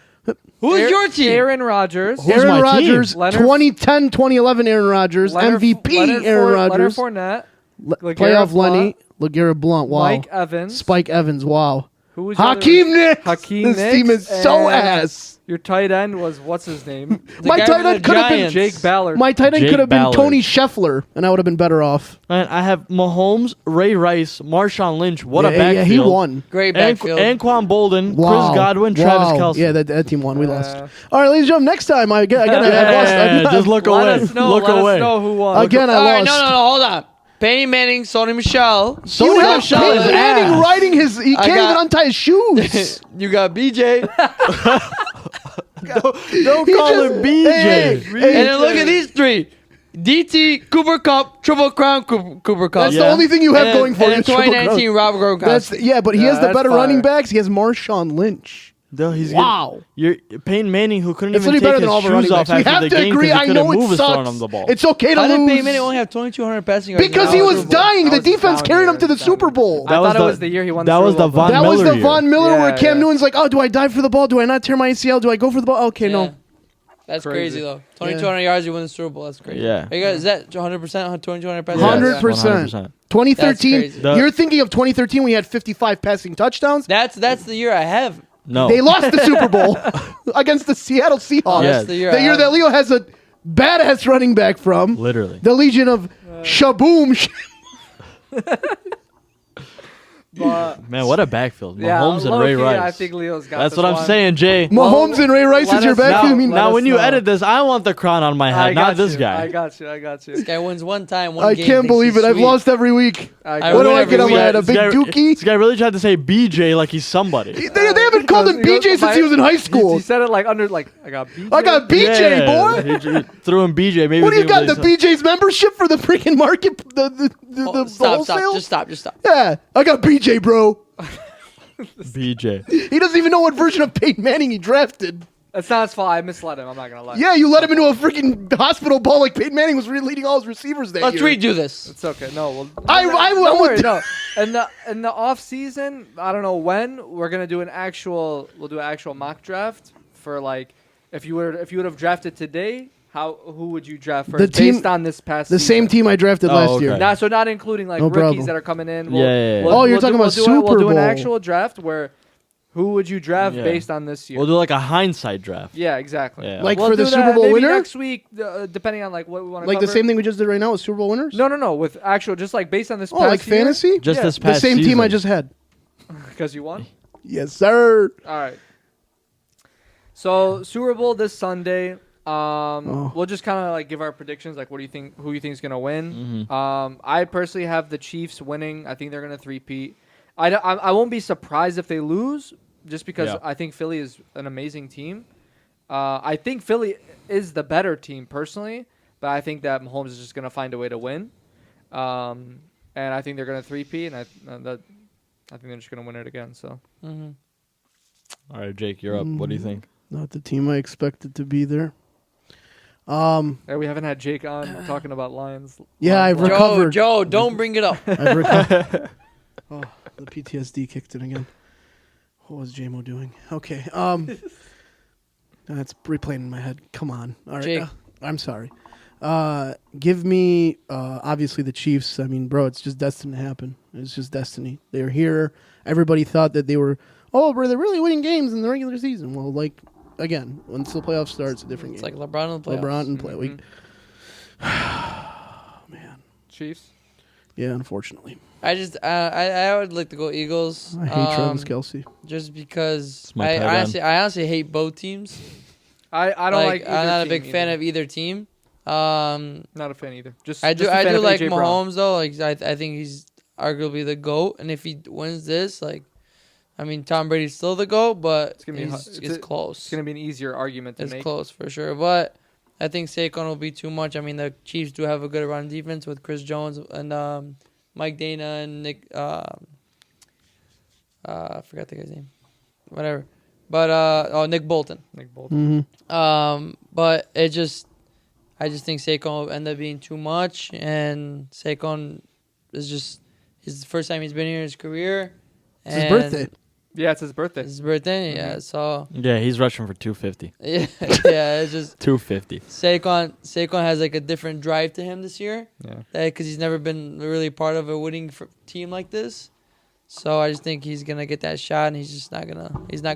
Who is your team? Aaron Rodgers. Who's Aaron my Rodgers, team? Leonard- 2010, 2011 Aaron Rodgers, MVP Aaron Rodgers, Leonard Fournette. LeGarrette playoff Lenny, Blount, LeGarrette Blount. Wow. Mike Evans. Spike Evans. Wow. Who was your other- Hakeem Nicks. Hakeem This team Nicks is so and ass. Your tight end was what's his name? The My guy tight from end the could have been Giants. Jake Ballard. My tight end Jake could have been Ballard. Tony Scheffler, and I would have been better off. And I have Mahomes, Ray Rice, Marshawn Lynch. What a yeah, backfield! yeah, he won. Great And backfield. Anquan Bolden, Wow. Chris Godwin, Travis Kelce. Yeah, that team won. We lost. Yeah. All right, ladies and gentlemen. Next time, I gotta. Yeah, just look Let away. us know. Look let away. us know who won. Again, I All right, lost. no, hold on. Peyton Manning, Sony Michelle. You have Michel Peyton is Manning ass. riding his. He can't got- even untie his shoes. You got BJ. Don't He call just- him BJ. Hey, And then look at these 3. DT, Cooper Cup, Triple Crown, Cooper Cup. That's Yeah. the only thing you have And then- going for and you. then is Triple 2019 Robert Gronkowski. That's but he has the that's better fire. running backs. He has Marshawn Lynch. No, he's Wow. You're Peyton Manning, who couldn't It's even literally better take than all his the running shoes off backs. We after have the to game agree. because I he know couldn't it move his throwing him sucks. the ball. It's okay to How did lose. Peyton Manning only have 2,200 passing yards? Because That he was was the- dying. that The was the defense down carried year. him to the Super Bowl. I That was thought the- it was the year he won. that was the Super Bowl. Von That was the Miller year. Von Miller where Yeah, Cam yeah. Newton's like, oh, do I dive for the ball? Do I not tear my ACL? Do I go for the ball? Okay, Yeah. no. That's Crazy. crazy, though. 2,200 yards, you win the Super Bowl. That's crazy. Yeah. Are you guys, is that 100%? 2,200 passing Yeah. yards? 100%. 100%. 2013. That's crazy. You're thinking of 2013 when he had 55 passing touchdowns. That's the year I have. No. They lost the Super Bowl against the Seattle Seahawks. Oh, Yeah. that's the year. The I year have. that Leo has a badass running back from. Literally. The Legion of Shaboom. But, Man, what a backfield. yeah, Mahomes and low-key, Ray Rice. I think Leo's got That's this what I'm one. saying, Jay. Mahomes and Ray Rice let is your us backfield. know. I mean, Let Now, us when you know. edit this, I want the crown on my I head, got not this you. guy. I got you. I got you. This guy wins one time, one I game. can't thinks believe he's it. I've sweet. lost every week. I What What do win I every get on my week. head? A big dookie? This guy really tried to say BJ like he's somebody. They haven't called him Because BJ since he was in high school. He said it like under like I got BJ. I got BJ, boy. He threw him BJ. Maybe What do you he got? was- The BJ's membership for the freaking market? The Oh, stop, wholesale? stop. Just stop. Yeah, I got BJ, bro. BJ. He doesn't even know what version of Peyton Manning he drafted. That's not his fault. I misled him. I'm not gonna lie. Yeah, you let him into a freaking hospital ball like Peyton Manning was leading all his receivers that Let's year. redo this. It's okay. No, well, I don't would- worry. No, in the off season, I don't know when we're gonna do we'll do an actual mock draft for like if you would have drafted today. Who would you draft first based on this past The season? same team I drafted Oh, last okay. year. Not including like No rookies problem. that are coming in. Yeah. Oh, you're talking about We'll do Super an Bowl. actual draft where who would you draft Yeah. based on this year? We'll do like a hindsight draft. Yeah, exactly. Yeah. Like We'll for the do Super that Bowl maybe winner? next week, depending on like what we want to Like cover. the same thing we just did right now with Super Bowl winners? No, with actual just like based on this. Oh, past like year, fantasy? Just Yeah. this The past same team I season. just had. because you won. Yes, sir. All right. So Super Bowl this Sunday. We'll just kind of like give our predictions. Like, what do you think? Who you think is gonna win? Mhm. I personally have the Chiefs winning. I think they're gonna three-peat. I won't be surprised if they lose, just because Yeah. I think Philly is an amazing team. I think Philly is the better team personally, but I think that Mahomes is just gonna find a way to win. And I think they're gonna three-peat, and I think they're just gonna win it again. So. Mm-hmm. All right, Jake, you're up. What do you think? Not the team I expected to be there. Yeah, we haven't had Jake on talking about Lions. Yeah, I've Lions. recovered. Joe, don't bring it up. I've recovered. Oh, the PTSD kicked in again. What was JMO doing? Okay. That's replaying in my head. Come on. All right. Jake. I'm sorry. Give me obviously the Chiefs. I mean, bro, it's just destined to happen. It's just destiny. They're here. Everybody thought that they were, bro, they're really winning games in the regular season. Well, like, again, once the playoffs start, it's a different game. It's like LeBron in the playoffs. LeBron in play. Man. Chiefs. Yeah, unfortunately. I would like to go Eagles. I hate Travis Kelce. Just because my I honestly hate both teams. I don't like I'm not a big fan either. of either team. Not a fan either. I do a fan of like AJ Mahomes though. Like I think he's arguably the GOAT, and if he wins this, like, I mean, Tom Brady's still the GOAT, but it's close. It's gonna be an easier argument to make. It's close for sure, but I think Saquon will be too much. I mean, the Chiefs do have a good run defense with Chris Jones and Mike Dana and Nick. I forgot the guy's name. Whatever, but Nick Bolton. But I just think Saquon will end up being too much, and Saquon is just his first time he's been here in his career. It's his birthday. Yeah, it's his birthday. Yeah. So yeah, he's rushing for 250. yeah, it's just 250. Saquon has like a different drive to him this year. Yeah, because he's never been really part of a winning team like this. So I just think he's gonna get that shot, and he's not gonna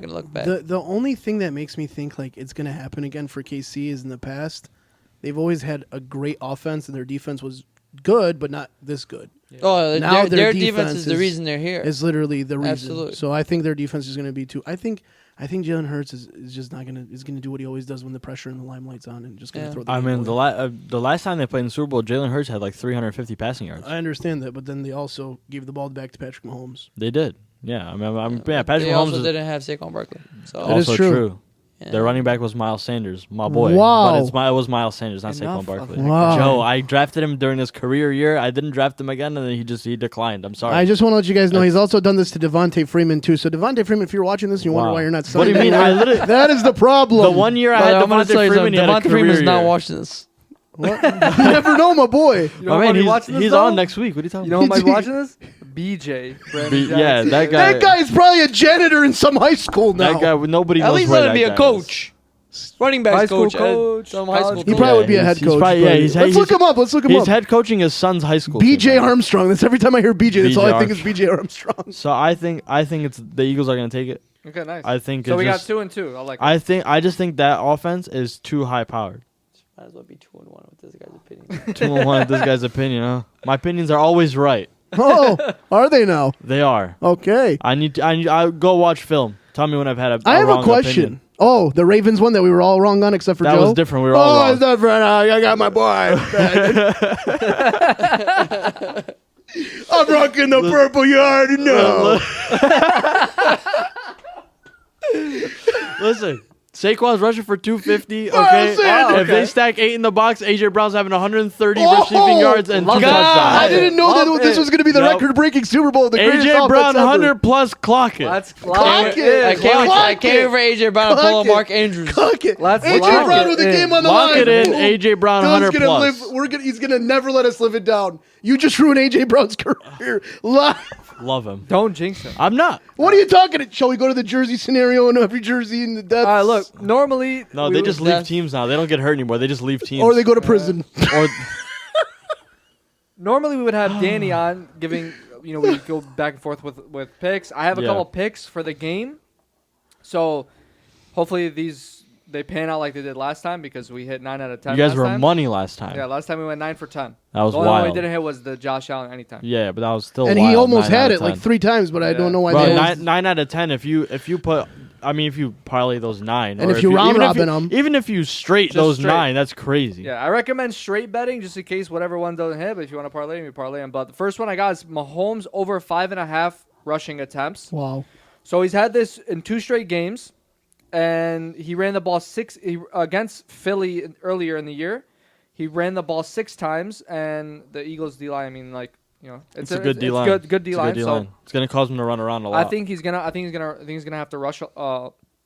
look bad. The only thing that makes me think like it's gonna happen again for KC is in the past, they've always had a great offense and their defense was good, but not this good. yeah. Oh, Now their defense is the reason they're here. It's literally the reason. Absolutely. So I think their defense is going to be too. I think Jalen Hurts is just not going to do what he always does when the pressure and the limelight's on, and just going to throw the I game mean, away. the last time they played in the Super Bowl, Jalen Hurts had like 350 passing yards. I understand that, but then they also gave the ball back to Patrick Mahomes. They did. Yeah, Patrick They Mahomes also didn't have Saquon Barkley. So That is also true. yeah. Their running back was Miles Sanders, my boy. Wow. But it was Miles Sanders, not Enough Saquon Barkley. of Wow. Joe, I drafted him during his career year. I didn't draft him again, and then he declined. I'm sorry. I just want to let you guys know he's also done this to Devontae Freeman too. So Devontae Freeman, if you're watching this, and you wonder Wow. why you're not What do signing you mean? him, I literally that is the problem. the 1 year I had I'm gonna tell Devontae you Freeman, he something. had a Devontae career Freeman's not year. watching this. What? You never know, my boy. You know I who might mean, be watching this, he's though? on next week. What are you talking You know who about? might be watching this? BJ. Brandon yeah, Jackson. that guy. That guy is probably a janitor in some high school now. That guy, nobody At knows least where let him that be a guy coach. Running backs High school coach. coach, Some high school college He coach. probably would be a head he's coach. probably- but- yeah, he's- let's he's- look him up. Let's look him He's up. head coaching his son's high school. BJ team, man. Armstrong. That's every time I hear BJ. That's BJ all I think is Armstrong. BJ Armstrong. So I think it's the Eagles are going to take it. Okay, nice. I think so it's we got just, 2-2. I like it. I just think that offense is too high powered. Might as well be 2-1 with this guy's opinion. 2-1. This guy's opinion, huh? My opinions are always right. Oh, are they now? They are. Okay. I go watch film. Tell me when I've had a I have a wrong question. opinion. Oh, the Ravens one that we were all wrong on except for That Joe? was different. We were all wrong. it's different. I got my boy. I'm rocking the purple. You already know. Listen, Saquon's rushing for 250. Oh, Okay, wow, if okay. they stack 8 in the box, AJ Brown's having 130 Oh, receiving yards and 2 love it. touchdowns. I didn't know Love that this it. was going to be the Nope. record-breaking Super Bowl. The greatest AJ offense Brown ever. 100 plus clock it. Let's Clock clock it. I it. can't wait Clock for AJ Brown to Clock pull a it. Mark Andrews. Cook it. Let's AJ lock Brown it with the in. game on the Lock line. it in, Boom. AJ Brown Dylan's 100 gonna plus. live. He's gonna never let us live it down. You just ruined AJ Brown's career. Live. Love him. Don't jinx him. I'm not. What are you talking? Shall we go to the jersey scenario and every jersey in the depths? All right, look. Normally, No, we they would- just leave teams now. They don't get hurt anymore. They just leave teams. or they go to prison. Or Normally we would have Danny on giving. We go back and forth with picks. I have a Yeah. couple picks for the game, so hopefully they pan out like they did last time because we hit 9 out of 10. you guys last were time. money last time. Yeah, last time we went 9 for 10. That was the only one wild. we didn't hit was the Josh Allen anytime. Yeah, but that was still And wild. he almost 9 out had of it like 10. 3 times, but I Yeah. don't know why Bro, they. 9 out of 10. If you put, if you parlay those 9, And or if you round even robin if you, them. even if you straight Just those straight. 9, that's crazy. Yeah, I recommend straight betting just in case whatever one doesn't hit. But if you want to parlay them, you parlay them. But the first one I got is Mahomes over 5.5 rushing attempts. Wow. So he's had this in 2 straight games, and he ran the ball against Philly earlier in the year. He ran the ball 6 times, and the Eagles D line. I mean, It's a good D line. Good D line. So It's gonna cause him to run around a lot. I think he's gonna have to rush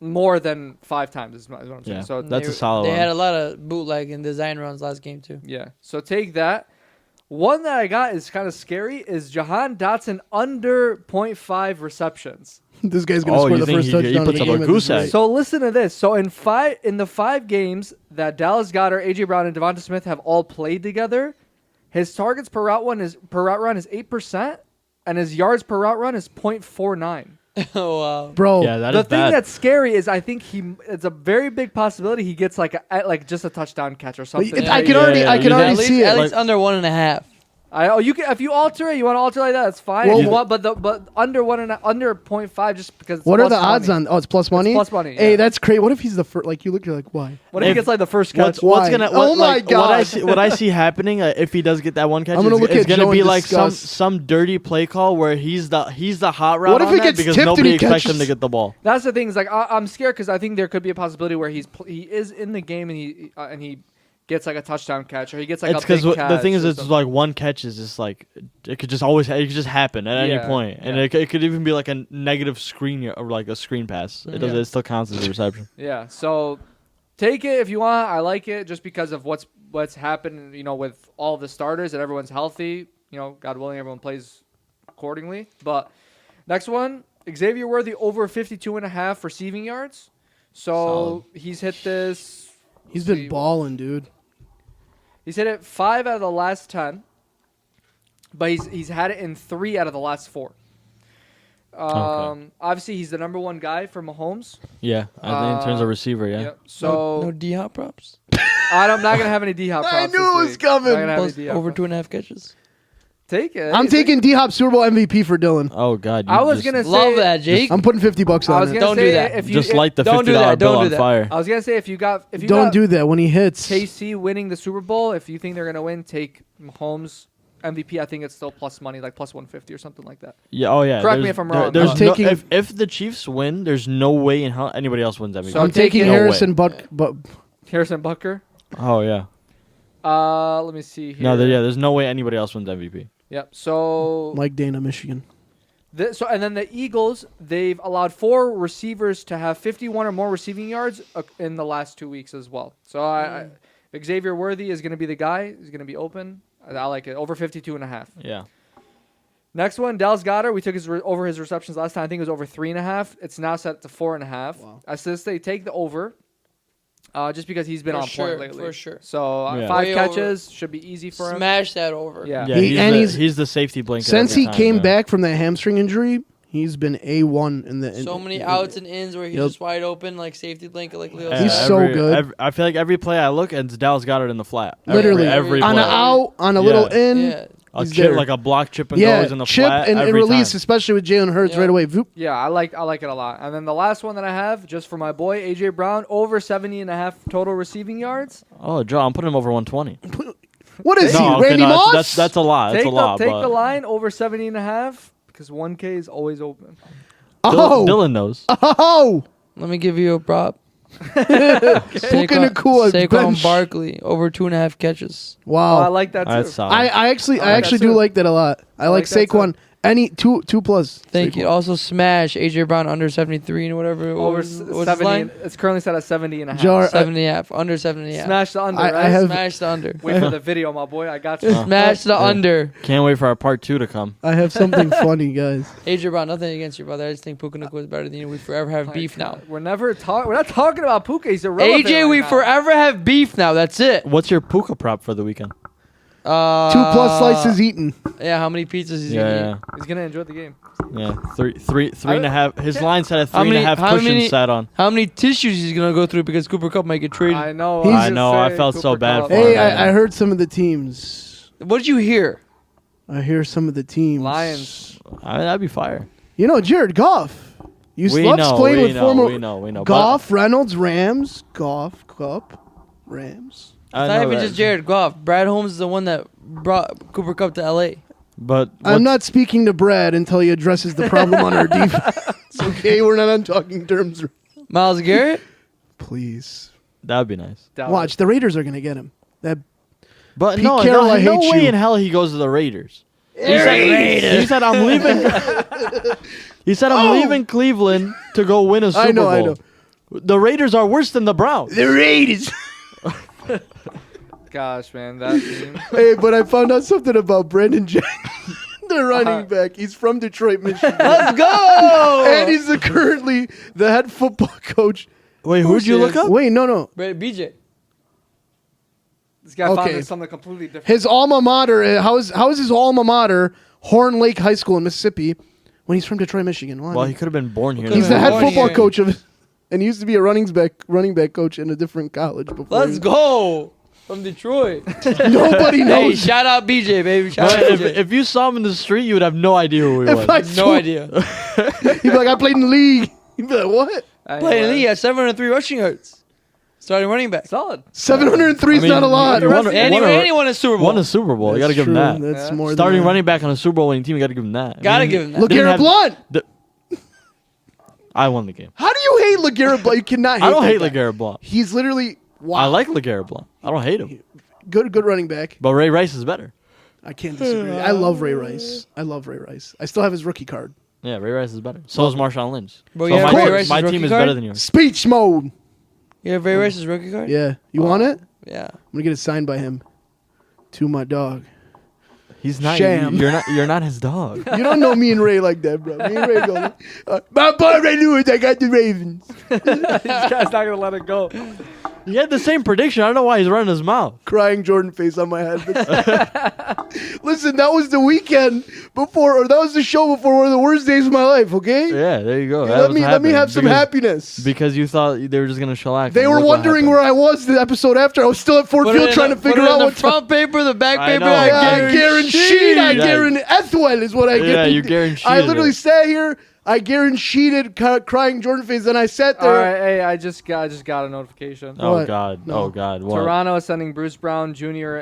more than 5 times. Is what I'm saying. Yeah. So That's a solid They one. had a lot of bootleg and design runs last game too. yeah. So take that. One that I got is kind of scary is Jahan Dotson under 0.5 receptions. This guy's going to score the first touchdown of the game. Goose egg. So listen to this. So in the 5 games that Dallas Goedert, AJ Brown, and Devonta Smith have all played together, his targets per route run is 8%, and his yards per route run is 0.49. Oh wow, bro! Yeah, that the is thing bad. that's scary is I think it's a very big possibility he gets like just a touchdown catch or something. I can already see it. At least under 1.5. You can, if you alter it, you want to alter like that, that's fine. Well, if you want, but under 0.5 just because. It's what are the money. odds on? Oh, it's plus money. It's plus money. Hey, yeah. that's great. What if he's the first? Like you look, you're like, why? What if he gets like the first catch? What's gonna? Oh my god! What I see happening if he does get that one catch, I'm gonna look it's at gonna Joe be and like discuss. some dirty play call where he's the hot route. What if on he that gets because tipped and nobody he expects catches- him to get the ball? That's the thing. Is like I'm scared because I think there could be a possibility where he is in the game and he gets like a touchdown catch or he gets like It's a big because catch. the thing is, or it's something. like one catch is just like it could just happen at any point, and yeah. it could even be like a negative screen or like a screen pass. It does. Yeah. It still counts as a reception. Yeah. So take it if you want. I like it just because of what's happened. With all the starters and everyone's healthy. God willing, everyone plays accordingly. But next one, Xavier Worthy over 52.5 receiving yards. So Solid. he's hit this. He's been balling, dude. He's hit it 5 out of the last 10, but he's had it in 3 out of the last 4. Obviously, he's the number 1 guy for Mahomes. Yeah, I think in terms of receiver, yeah. Yep. So no D-Hop props. I'm not gonna have any D-Hop props. I knew this it was week. coming. Not gonna have Plus any D-Hop over props. 2.5 catches. Take it. I'm taking D-Hop Super Bowl MVP for Dylan. Oh God, I was gonna Love say that, Jake. I'm putting $50 I on was it. gonna Don't say do that. If you, just light the don't do $50 that, bill don't on do that. fire. I was gonna say if you Don't got do that when he hits. KC winning the Super Bowl, if you think they're gonna win, take Mahomes MVP. I think it's still plus money, like plus 150 or something like that. Yeah. Oh yeah. Correct me if I'm wrong. There's I'm no, taking- if the Chiefs win, there's no way in hell anybody else wins MVP. So I'm taking No Harrison way. Harrison Butker. Oh yeah. Let me see here. No, there's no way anybody else wins MVP. Yep. So Mike Dana, Michigan. and then the Eagles, they've allowed 4 receivers to have 51 or more receiving yards in the last 2 weeks as well. So Xavier Worthy is going to be the guy. He's going to be open. I like it. Over 52.5. Yeah. Next one, Dallas Goedert. We took over his receptions last time. I think it was over 3.5. It's now set to 4.5. Wow. I say take the over. Just because he's been For on sure, point lately. for sure. So Yeah. 5 Way catches should be easy for him. Smash that over. Yeah. Yeah. He- He's the safety blanket. Since every he time, came yeah. back from that hamstring injury, he's been A1 in the. So many outs and ins where he's Yep. just wide open, like safety blanket, like Leo Yeah, He's said. so good. I feel like every play I look, it's Dallas Goedert in the flat. Literally. every on play. an out, on a little in. Yeah. A he's chip, there. like a block chip and Yeah, goes in the chip flat and every release, time. especially with Jalen Hurts Yeah. right away. Voop. Yeah, I like it a lot. And then the last one that I have, just for my boy, AJ Brown, over 70.5 total receiving yards. Oh, Joe, I'm putting him over 120. What is he, okay, Randy no, Moss? that's a lot. That's Take a lot. take but the line over 70.5 because 1K is always open. oh, Dylan knows. oh, Let me give you a prop. Puka Nacua Saquon bench. Barkley over 2.5 catches. Oh, I Wow. like that too. That's solid. I actually I like that do too. like that a lot. I like like that too. Saquon. Any two plus. Thank Saquon. you. Also smash AJ Brown under 73 and whatever. Over what's his 70. line? It's currently set at 70.5. Jar- 70.5. Under 70.5. Smash the under, I right? have- Smash the under. Wait for the video, my boy. I got you. Smash the Yeah. under. Can't wait for our part 2 to come. I have something funny, guys. AJ Brown, nothing against you, brother. I just think Puka Nacua is better than you. We forever have My beef now. God. We're not talking about Puka. He's irrelevant. AJ, right we now. forever have beef now. That's it. What's your Puka prop for the weekend? 2 plus slices eaten. Yeah, how many pizzas is he Yeah, gonna eat? He's gonna enjoy the game. yeah. Three and a half. His line said a How many- 3.5 how cushion many- sat on. How many tissues he's gonna go through because Cooper Kupp might get traded? I know. He's- was I just know, I saying, felt so Cooper bad Kupp. for Hey, him. I heard some of the teams. What did you hear? I hear some of the teams. Lions. That'd be fire. You know, Jared Goff. You We loves know, playing we with know, former we know. Goff, Reynolds, Rams, Goff, Cup, Rams. I It's know not even that. just Jared Goff. Brad Holmes is the one that brought Cooper Kupp to LA. But I'm not speaking to Brad until he addresses the problem on our defense. Okay, we're not on talking terms. Myles Garrett? Please. That'd be nice. Doubt Watch, it. the Raiders are going to get him. That But Pete no, Carroll, I no hate way you. in hell he goes to the Raiders. Raiders. He said, "I'm leaving." He said, "I'm leaving Cleveland to go win a Super Bowl." I know. The Raiders are worse than the Browns. The Raiders. Gosh, man, that team. Hey, but I found out something about Brandon Jackson, the running back. He's from Detroit, Michigan. Let's go. And he's currently the head football coach. Wait, who'd you look up? Wait, no. BJ. This guy Okay. found something completely different. His alma mater, how is his alma mater, Horn Lake High School in Mississippi, when he's from Detroit, Michigan? Well, he could have been born here. He's the head born football here. coach of, and he used to be a running back coach in a different college before. Let's go. From Detroit. Nobody Hey, knows. shout out BJ, baby. Shout But out if, BJ. if you saw him in the street, you would have no idea who he If was. I No saw- idea. He'd be like, I played in the league. He'd be like, what? Playing in the league at 703 rushing yards. Starting running back. Solid. 703 is not a lot. you won a- And he won a Super Bowl. Won a Super Bowl. You got to That's give him that. true. That's Yeah. more Starting than running back on a Super Bowl winning team, you got to give him that. Gotta give him that. didn't LeGarrette have- Blunt. I won the game. How do you hate LeGarrette Blunt? You cannot hate I don't hate that guy. LeGarrette Blunt. He's literally, wow. I like LeGarrette Blunt. I don't hate him. Good running back. But Ray Rice is better. I can't disagree. I love Ray Rice. I still have his rookie card. Yeah, Ray Rice is better. So is Marshawn Lynch. Bro, So you have Ray Rice's my rookie team is card? better than yours. Speech mode. You have Ray Rice's rookie card? Yeah. You want it? Yeah. I'm going to get it signed by him. To my dog. He's not. Sham. You're not his dog. You don't know me and Ray like that, bro. Me and Ray go, my boy Ray Lewis, I got the Ravens. This guy's not gonna let it go. He had the same prediction. I don't know why he's running his mouth. Crying Jordan face on my head. Listen, that was the weekend before, or that was the show before one of the worst days of my life, okay? Yeah, there you go. That Let was me happening have some because- happiness. Because you thought they were just gonna shellac. They him. were Look what wondering happened. where I was the episode after. I was still at Fort Put it Field in trying the- to figure put it in out the what front paper, the back I paper. know. I I guaranteed. I Yeah. guarantee. Ethwell is what I Yeah, guaranteed. you guaranteed I literally it. sat here. I guaranteed crying Jordan face, and I sat All there. right, hey, I just got a notification. Oh What? God! No. Oh God! What? Toronto is sending Bruce Brown Jr.,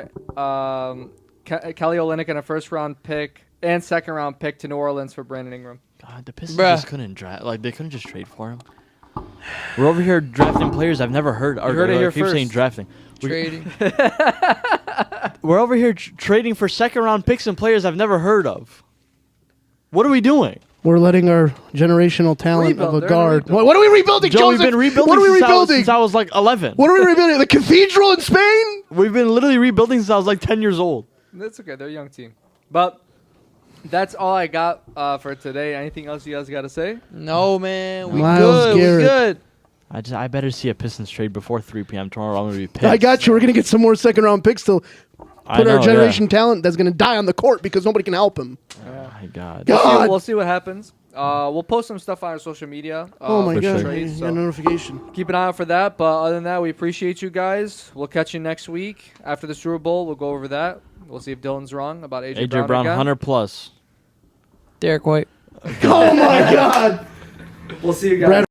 Kelly Olynyk, and a first-round pick and second-round pick to New Orleans for Brandon Ingram. God, the Pistons Bruh. just couldn't draft. Like they couldn't just trade for him. We're over here drafting players I've never heard. Or, You heard it I here keep saying first. drafting. Trading. We're over here trading for second-round picks and players I've never heard of. What are we doing? We're letting our generational talent Rebuild. of a They're in a guard. rebuild. What are we rebuilding, Joe, we've Joseph? been rebuilding What are we since rebuilding? I was like 11. What are we rebuilding? The cathedral in Spain? We've been literally rebuilding since I was like 10 years old. That's okay. They're a young team. But that's all I got for today. Anything else you guys got to say? No, man. We Myles good. Garrett. We good. I better see a Pistons trade before 3 p.m. tomorrow. I'm gonna be pissed. I got you. We're going to get some more second-round picks to I put our know, generation talent that's going to die on the court because nobody can help him. Yeah. Oh my God. God. We'll see what happens. We'll post some stuff on our social media. Oh, my for God. sure. Trades, Yeah, so notification. keep an eye out for that. But other than that, we appreciate you guys. We'll catch you next week after the Super Bowl. We'll go over that. We'll see if Dylan's wrong about AJ AJ Brown, again. 100+. Derek White. Oh, my God. We'll see you guys. Brad